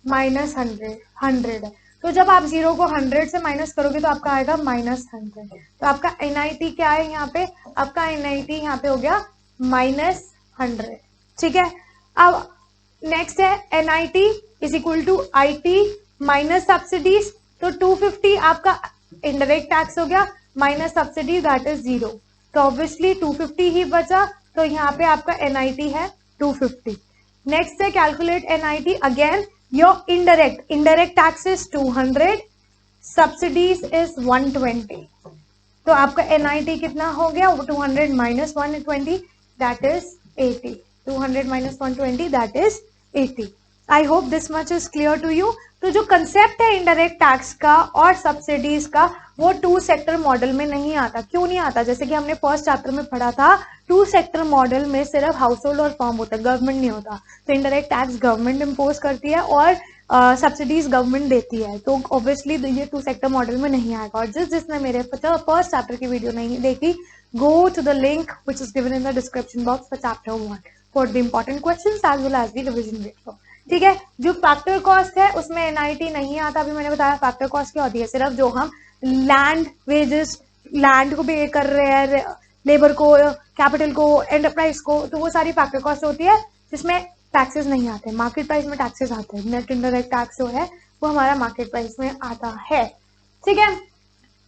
माइनस 100 है. तो जब आप 0 को 100 से माइनस करोगे तो आपका आएगा माइनस 100. तो आपका एनआईटी क्या है यहाँ पे? आपका एनआईटी यहाँ पे हो गया माइनस 100. ठीक है. अब नेक्स्ट है NIT is equal to IT minus subsidies. तो 250 आपका इनडायरेक्ट टैक्स हो गया माइनस सब्सिडी, दैट इज 0. तो ऑब्वियसली 250 ही बचा. तो यहाँ पे आपका एनआईटी है 250. नेक्स्ट है calculate NIT. Again your indirect tax is 200, subsidies is 120. तो आपका एनआईटी कितना हो गया? 200 minus 120, that is 80. 200 minus 120, that is 80. I hope this much is clear to you. तो जो कंसेप्ट है इनडायरेक्ट टैक्स का और सब्सिडीज का वो 2 सेक्टर मॉडल में नहीं आता. क्यों नहीं आता? जैसे कि हमने फर्स्ट चैप्टर में पढ़ा था, 2 सेक्टर मॉडल में सिर्फ हाउस होल्ड और फर्म होता है, गवर्नमेंट नहीं होता. तो इनडायरेक्ट टैक्स गवर्नमेंट इम्पोज करती है और सब्सिडीज गवर्नमेंट देती है. तो ऑब्वियसली ये 2 सेक्टर मॉडल में नहीं आएगा. और जिसने मेरे फर्स्ट चैप्टर की वीडियो नहीं देखी, go to the link which is given in the description box for chapter 1 for the important questions as well as the revision video. ठीक है. जो फैक्टर कॉस्ट है उसमें एनआईटी नहीं आता. अभी मैंने बताया फैक्टर कॉस्ट क्या होती है? सिर्फ जो हम लैंड, वेजेस, लैंड को पे कर रहे हैं, लेबर को, कैपिटल को, एंटरप्राइज को, तो वो सारी फैक्टर कॉस्ट होती है जिसमें टैक्सेस नहीं आते. मार्केट प्राइस में टैक्सेस आते हैं. नेट इनडायरेक्ट टैक्स जो है वो हमारा मार्केट प्राइस में आता है. ठीक है,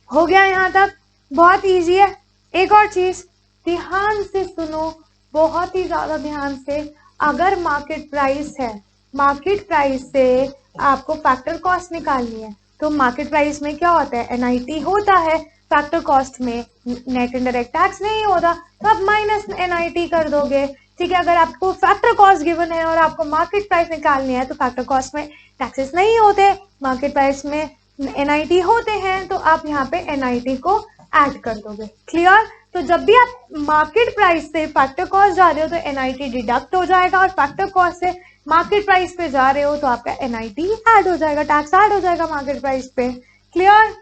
हो गया यहाँ तक, बहुत इजी है। एक और चीज ध्यान से सुनो, बहुत ही ज्यादा ध्यान से। अगर मार्केट प्राइस है, मार्केट प्राइस से आपको फैक्टर कॉस्ट निकालनी है, तो मार्केट प्राइस में क्या होता है, NIT होता है, फैक्टर कॉस्ट में नेट इनडायरेक्ट टैक्स नहीं होता, तो आप माइनस NIT कर दोगे। ठीक है, अगर आपको फैक्टर कॉस्ट गिवन है और आपको मार्केट प्राइस निकालनी है, तो फैक्टर कॉस्ट में टैक्सेस नहीं होते, मार्केट प्राइस में NIT होते हैं, तो आप यहाँ पे NIT को ऐड कर दोगे। क्लियर? तो जब भी आप मार्केट प्राइस से फैक्टर कॉस्ट जा रहे हो तो NIT डिडक्ट हो जाएगा, और फैक्टर कॉस्ट से मार्केट प्राइस पे जा रहे हो तो आपका NIT ऐड हो जाएगा, टैक्स ऐड हो जाएगा मार्केट प्राइस पे। Clear?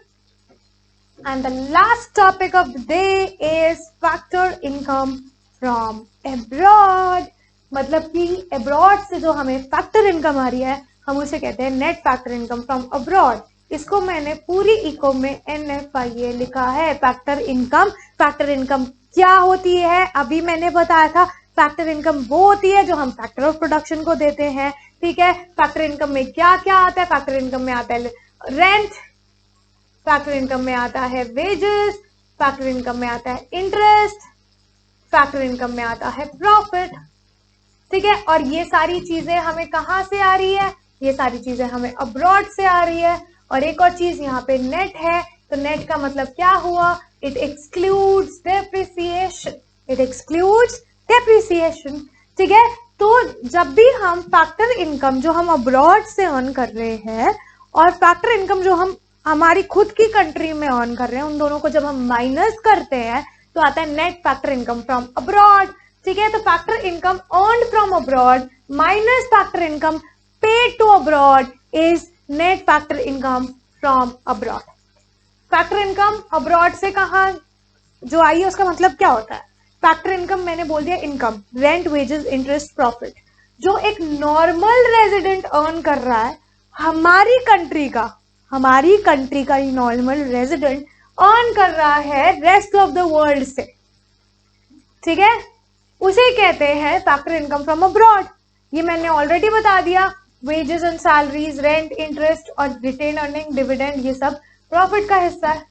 And the last topic of the day is factor income from abroad. मतलब कि अब्रॉड से जो हमें फैक्टर इनकम आ रही है, हम उसे कहते हैं net factor income from abroad. इसको मैंने पूरी इको में NFIA लिखा है, फैक्टर इनकम। फैक्टर इनकम क्या होती है, अभी मैंने बताया था। फैक्टर इनकम वो होती है जो हम फैक्टर ऑफ प्रोडक्शन को देते हैं। ठीक है, फैक्टर इनकम में क्या क्या आता है, फैक्टर इनकम में आता है रेंट, फैक्टर इनकम में आता है वेजेस, फैक्टर इनकम में आता है इंटरेस्ट, फैक्टर इनकम में आता है प्रॉफिट। ठीक है, और ये सारी चीजें हमें कहाँ से आ रही है, ये सारी चीजें हमें अब्रॉड से आ रही है। और एक और चीज यहाँ पे नेट है, तो नेट का मतलब क्या हुआ, it excludes depreciation, it excludes depreciation. ठीक है, तो जब भी हम फैक्टर इनकम जो हम अब्रॉड से अर्न कर रहे हैं और फैक्टर इनकम जो हम हमारी खुद की कंट्री में अर्न कर रहे हैं, उन दोनों को जब हम माइनस करते हैं तो आता है net factor income from abroad. ठीक है, तो factor income earned from abroad minus factor income paid to abroad is net factor income from abroad. Factor income abroad से कहा जो आई है, उसका मतलब क्या होता है, फैक्टर इनकम मैंने बोल दिया income, rent, wages, interest, profit, जो एक नॉर्मल रेजिडेंट अर्न कर रहा है हमारी कंट्री का ही नॉर्मल रेजिडेंट अर्न कर रहा है रेस्ट ऑफ द वर्ल्ड से। ठीक है, उसे कहते हैं फैक्टर इनकम फ्रॉम अब्रॉड। ये मैंने ऑलरेडी बता दिया, wages and salaries, rent, interest और रिटेन अर्निंग, डिविडेंड, ये सब प्रॉफिट का हिस्सा है।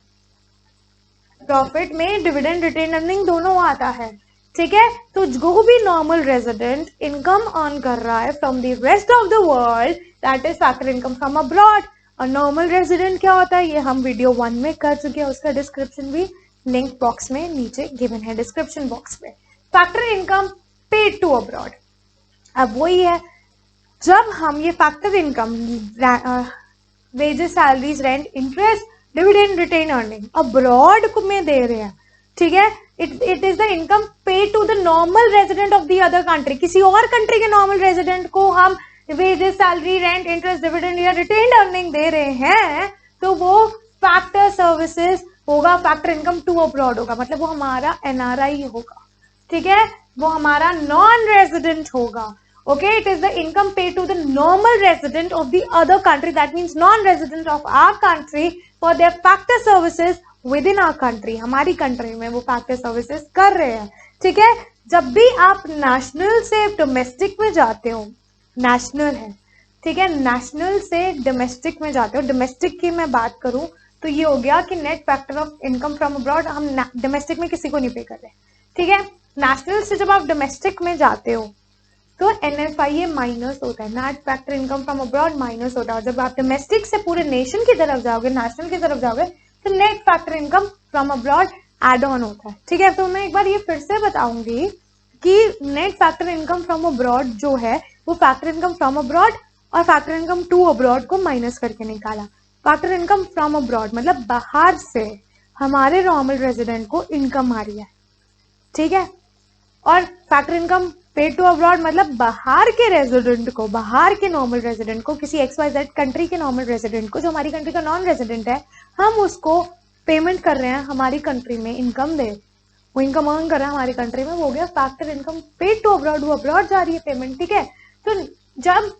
प्रॉफिट में डिविडेंड, रिटेन अर्निंग दोनों आता है। ठीक है, तो जो भी नॉर्मल रेजिडेंट इनकम अर्न कर रहा है from the rest of the world, that is factor income from abroad. और नॉर्मल रेजिडेंट क्या होता है, ये हम वीडियो 1 में कर चुके हैं, उसका डिस्क्रिप्शन भी लिंक बॉक्स में नीचे गिवन है, डिस्क्रिप्शन बॉक्स में। Factor income paid to abroad, अब वही है, जब हम ये factor income wages, salaries, rent, interest, dividend, retained earning abroad में दे रहे हैं, ठीक है, it is the income paid to the normal resident of the other country. किसी और कंट्री के नॉर्मल रेजिडेंट को हम wages, salary, rent, interest, dividend या रिटेन अर्निंग दे रहे हैं, तो वो फैक्टर सर्विसेज होगा, फैक्टर इनकम टू अब्रॉड होगा, मतलब वो हमारा NRI होगा। ठीक है, वो हमारा नॉन रेजिडेंट होगा। Okay, it is the income paid to the normal resident of the other country, that means non-resident of our country for their factor services within our country. हमारी कंट्री में वो factor services कर रहे हैं। ठीक है, जब भी आप नेशनल से डोमेस्टिक में जाते हो, नेशनल है, ठीक है, नेशनल से डोमेस्टिक में जाते हो, डोमेस्टिक की मैं बात करूं तो ये हो गया कि net factor of income from abroad हम डोमेस्टिक में किसी को नहीं पे कर रहे। ठीक है, नेशनल से जब आप डोमेस्टिक में जाते हो तो NFIA माइनस होता है, net factor income from abroad minus होता है। और जब आप डोमेस्टिक से पूरे नेशन की तरफ जाओगे, नेशनल की तरफ जाओगे, तो net factor income from abroad add on होता है। ठीक है, तो मैं एक बार ये फिर से बताऊंगी कि net factor income from abroad जो है वो फैक्टर इनकम फ्रॉम अब्रॉड और फैक्टर इनकम टू अब्रॉड को माइनस करके निकाला। फैक्टर इनकम फ्रॉम अब्रॉड मतलब बाहर से हमारे नॉर्मल रेजिडेंट को इनकम आ रही है। ठीक है, और factor income paid to abroad मतलब बाहर के रेजिडेंट को, बाहर के नॉर्मल रेजिडेंट को, किसी XYZ कंट्री के नॉर्मल रेजिडेंट को जो हमारी कंट्री का नॉन रेजिडेंट है, हम उसको पेमेंट कर रहे हैं हमारी कंट्री में, इनकम दे, वो इनकम अर्न कर रहा है हमारी कंट्री में, वो हो गया factor income paid to abroad, वो अब्रॉड जा रही है पेमेंट। ठीक है, तो जब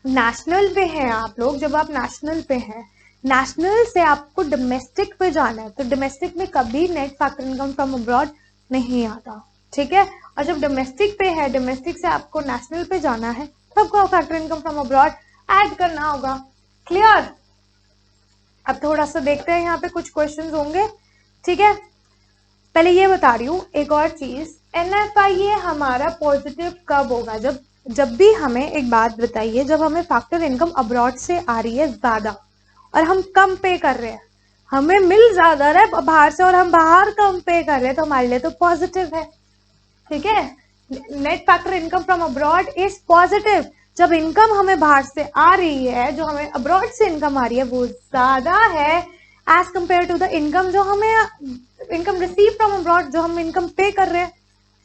नेशनल पे है आप लोग, जब आप नेशनल पे हैं, नेशनल से आपको डोमेस्टिक पे जाना है, तो डोमेस्टिक में कभी net factor income from abroad नहीं आता। ठीक है, और जब डोमेस्टिक पे है, डोमेस्टिक से आपको नेशनल पे जाना है, तो आपको factor income from abroad add करना होगा। क्लियर? अब थोड़ा सा देखते हैं, यहाँ पे कुछ क्वेश्चंस होंगे, ठीक है। पहले ये बता रही हूँ एक और चीज, NFIA हमारा पॉजिटिव कब होगा? जब भी हमें एक बात बताइए, जब हमें फैक्टर इनकम अब्रॉड से आ रही है ज्यादा और हम कम पे कर रहे हैं, हमें मिल ज्यादा रहा है बाहर से और हम बाहर कम पे कर रहे हैं, तो हमारे लिए तो पॉजिटिव है, ठीक है। Net factor income from abroad is positive. जब इनकम हमें बाहर से आ रही है, जो हमें अब्रॉड से इनकम आ रही है, वो ज्यादा है as compare to the income जो हमें इनकम रिसीव फ्रॉम अब्रॉड, जो हम इनकम पे कर रहे हैं,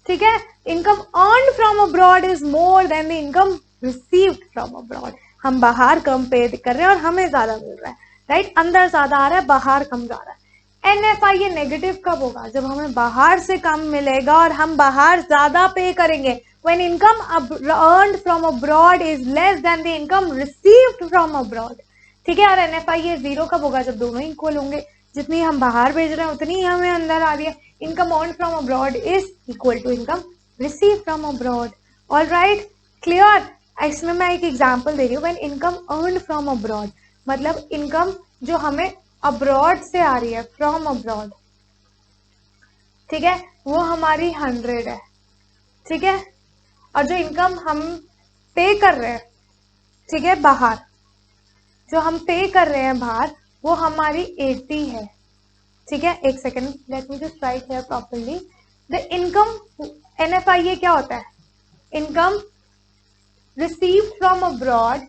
ठीक है। Income earn from abroad is more then the income received from abroad. हम बाहर कम पे कर रहे हैं और हमें ज्यादा मिल रहा है, राइट। अंदर ज्यादा आ रहा है, बाहर कम जा रहा है। NFIA नेगेटिव कब होगा? जब हमें बाहर से कम मिलेगा और हम बाहर ज्यादा पे करेंगे। When income earned from abroad is less than the income received from abroad, ठीक है। और NFIA जीरो कब होगा? जब दोनों इक्वल होंगे, जितनी हम बाहर भेज रहे हैं उतनी ही हमें अंदर आ रही है। Income earn from abroad is equal to income receive from abroad. All right, clear. इसमें मैं एक एग्जांपल दे रही हूँ। When income earn from abroad मतलब इनकम जो हमें अब्रॉड से आ रही है, फ्रॉम अब्रॉड, ठीक है, वो हमारी 100 है, ठीक है। और जो इनकम हम पे कर रहे हैं, ठीक है, बाहर जो हम पे कर रहे हैं बाहर, वो हमारी 80 है, ठीक है। एक second, let me just write here properly. The income NFIA क्या होता है? Income received from abroad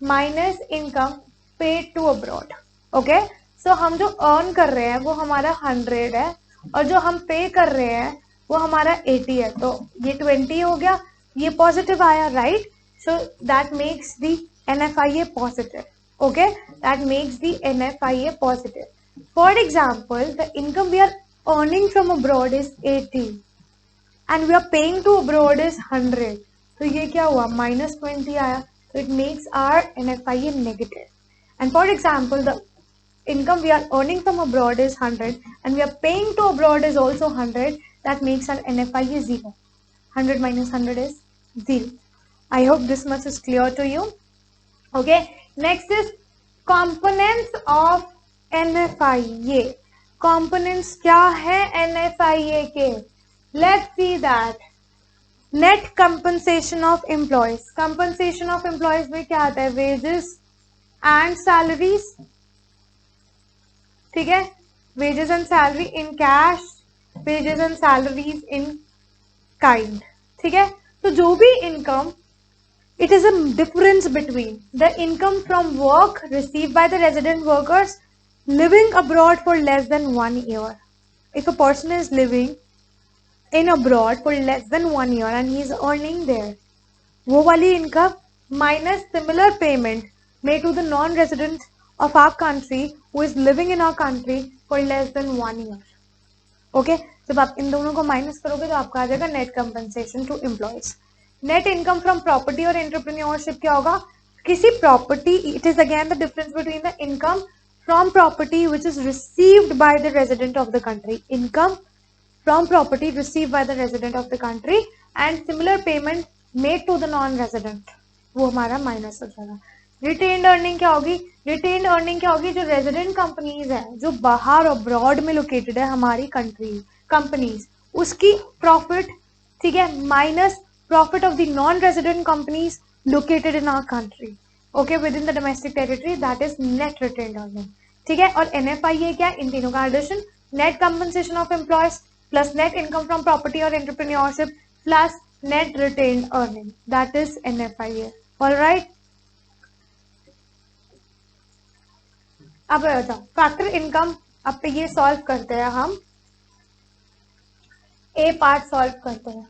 minus income paid to abroad, okay. So हम जो अर्न कर रहे हैं वो हमारा 100 है और जो हम पे कर रहे हैं वो हमारा 80 है, तो ये 20 हो गया, ये पॉजिटिव आया, right. So that makes the NFIA positive, okay, that makes the NFIA positive. For example, the income we are earning from abroad is 80 and we are paying to abroad is 100, तो ये क्या हुआ? -20 आया, so it makes our NFIA negative. And for example, the income we are earning from abroad is 100 and we are paying to abroad is also 100, that makes our NFIA 0. 100 minus 100 is 0. I hope this much is clear to you. Okay, next is components of NFIA. Components क्या है NFIA के? Let's see that. Net compensation of employees. Compensation of employees में क्या आता है? Wages and salaries, ठीक है, wages and salary in cash, wages and salaries in kind, ठीक है। तो जो भी income, it is a difference between the income from work received by the resident workers living abroad for less than 1 year. If a person is living in abroad for less than 1 year and he is earning there, वो वाली income minus similar payment made to the non-resident of our country who is living in our country for less than 1 year. Okay, जब आप इन दोनों को minus करोगे तो आपका आ जाएगा net compensation to employees. Net income from property और एंटरप्रेन्योरशिप क्या होगा? किसी property, it is again the difference between the income from property which is received by the resident of the country, income from property received by the resident of the country and similar payment made to the non resident, वो हमारा minus हो जाएगा। Retained earning क्या होगी? Retained earning क्या होगी? जो resident companies है, जो बाहर अब्रॉड में लोकेटेड है हमारी कंट्री कंपनीज, उसकी प्रॉफिट, ठीक है, minus profit of the non resident companies located in our country, okay, within the domestic territory, that is net retained earning, ठीक है। और NFIA क्या? इन तीनों का addition, net compensation of employees plus net income from property और entrepreneurship plus net retained earning, that is NFIA। Alright, अब बताओ फैक्टर इनकम, अब ये सॉल्व करते हैं हम, ए पार्ट सॉल्व करते हैं,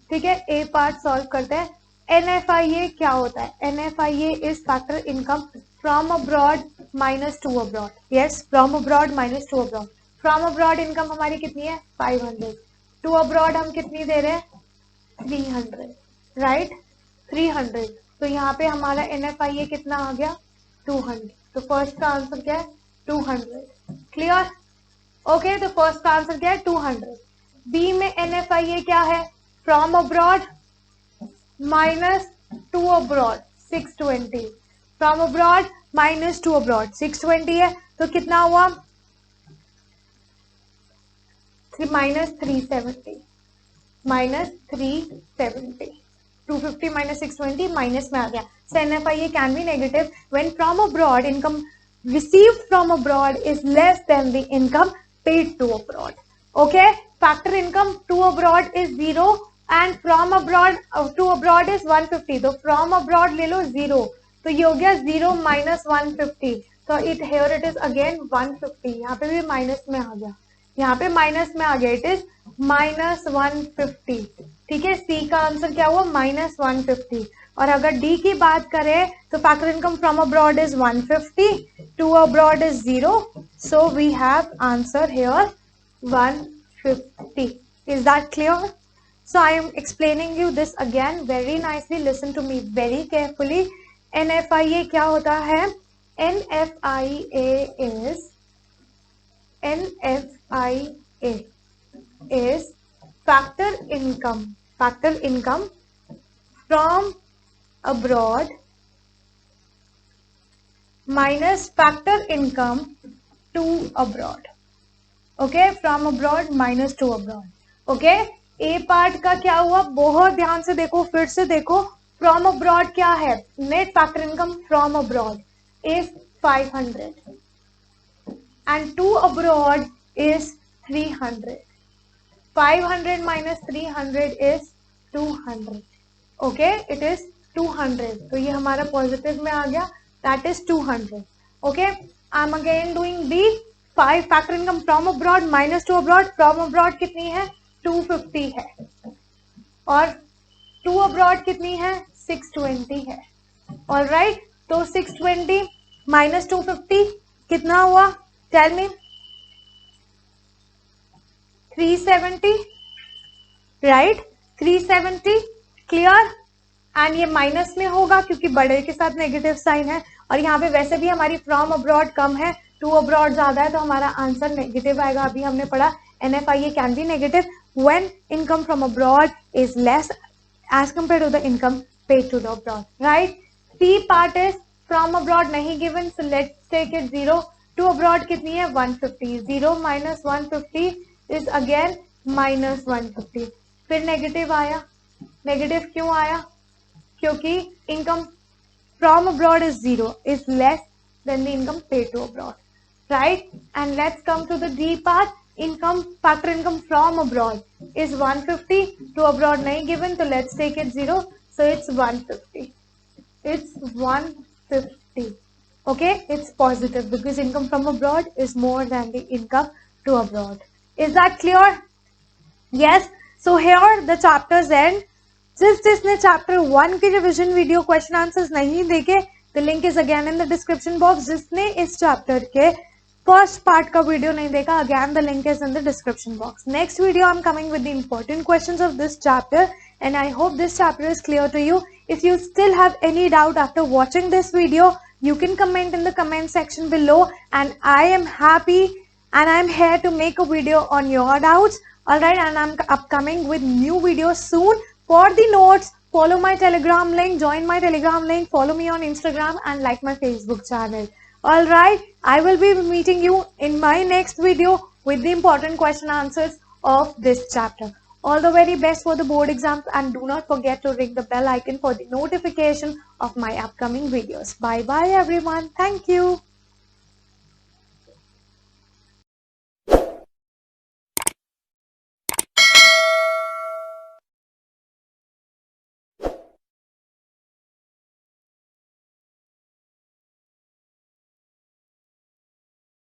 ठीक है, ए पार्ट सॉल्व करते हैं। NFIA क्या होता है? NFIA is factor income from abroad minus two abroad, yes, from abroad minus two abroad. From abroad income हमारी कितनी है? 500, टू अब्रॉड हम कितनी दे रहे हैं? 300, राइट, 300, तो यहाँ पे हमारा NFIA कितना आ गया? 200, तो फर्स्ट का आंसर क्या है? 200, क्लियर, ओके, तो फर्स्ट का आंसर क्या है? 200। बी में NFIA क्या है? From abroad minus two abroad 620, from abroad minus two abroad 620 है, तो कितना हुआ -370 -370 250 minus 620 माइनस में आ गया. So NFIA can be negative when from abroad income received from abroad is less than the income paid to abroad. Okay, factor income to abroad is 0 and from abroad to abroad is 150. तो from abroad ले लो 0, तो ये हो गया 0 minus 150. तो here it is again 150. यहाँ पे भी माइनस में आ गया, यहाँ पे माइनस में आ गया, इट इज -150. ठीक है, सी का आंसर क्या हुआ -150. और अगर डी की बात करें तो factor income from abroad is 150, to abroad is 0, so we have answer here 150. Is that clear? So I am explaining you this again very nicely. Listen to me very carefully. NFIA क्या होता है? NFIA is factor income from abroad minus factor income to abroad. Okay, from abroad minus to abroad. Okay, A part का क्या हुआ, बहुत ध्यान से देखो, फिर से देखो. फ्रॉम अब्रॉड क्या है? Net factor income from abroad is 500 and to abroad is 300. 500 minus 300 is 200. Okay, it is 200. तो ये हमारा पॉजिटिव में आ गया, that is 200. Okay, I'm again doing the 5 factor income from abroad minus to abroad. From abroad कितनी है? 250 है, और to abroad कितनी है? 620 है. All right, तो 620 minus 250 कितना हुआ? Tell me. 370, right? 370 clear. And ये माइनस में होगा क्योंकि बड़े के साथ नेगेटिव साइन है, और यहाँ पे वैसे भी हमारी फ्रॉम अब्रॉड कम है, टू अब्रॉड ज्यादा है, तो हमारा आंसर नेगेटिव आएगा. अभी हमने पढ़ा NFIA can be negative when income from abroad is less as compared to the income paid to the abroad, right? C part is from abroad नहीं given, so let's take it 0. To abroad कितनी है? 150. 0 minus 150 is again minus 150. फिर negative आया. Negative क्यों आया? क्योंकि income from abroad is 0, is less than the income paid to abroad, right? And let's come to the D part. Income factor income from abroad is 150. To abroad nahi given, so let's take it 0, so it's 150. It's 150. Okay, it's positive because income from abroad is more than the income to abroad. Is that clear? Yes. So here the chapters end. जिसने chapter 1 की revision video question answers नहीं देखे, the link is again in the description box. जिसने इस chapter के first part का video नहीं देखा, again the link is in the description box. Next video I am coming with the important questions of this chapter and I hope this chapter is clear to you. If you still have any doubt after watching this video, you can comment in the comment section below, and I am happy and I am here to make a video on your doubts. All right, and I'm upcoming with new videos soon. For the notes, follow my Telegram link, join my Telegram link, follow me on Instagram and like my Facebook channel. All right, I will be meeting you in my next video with the important question answers of this chapter. All the very best for the board exams, and do not forget to ring the bell icon for the notification of my upcoming videos. Bye bye everyone. Thank you.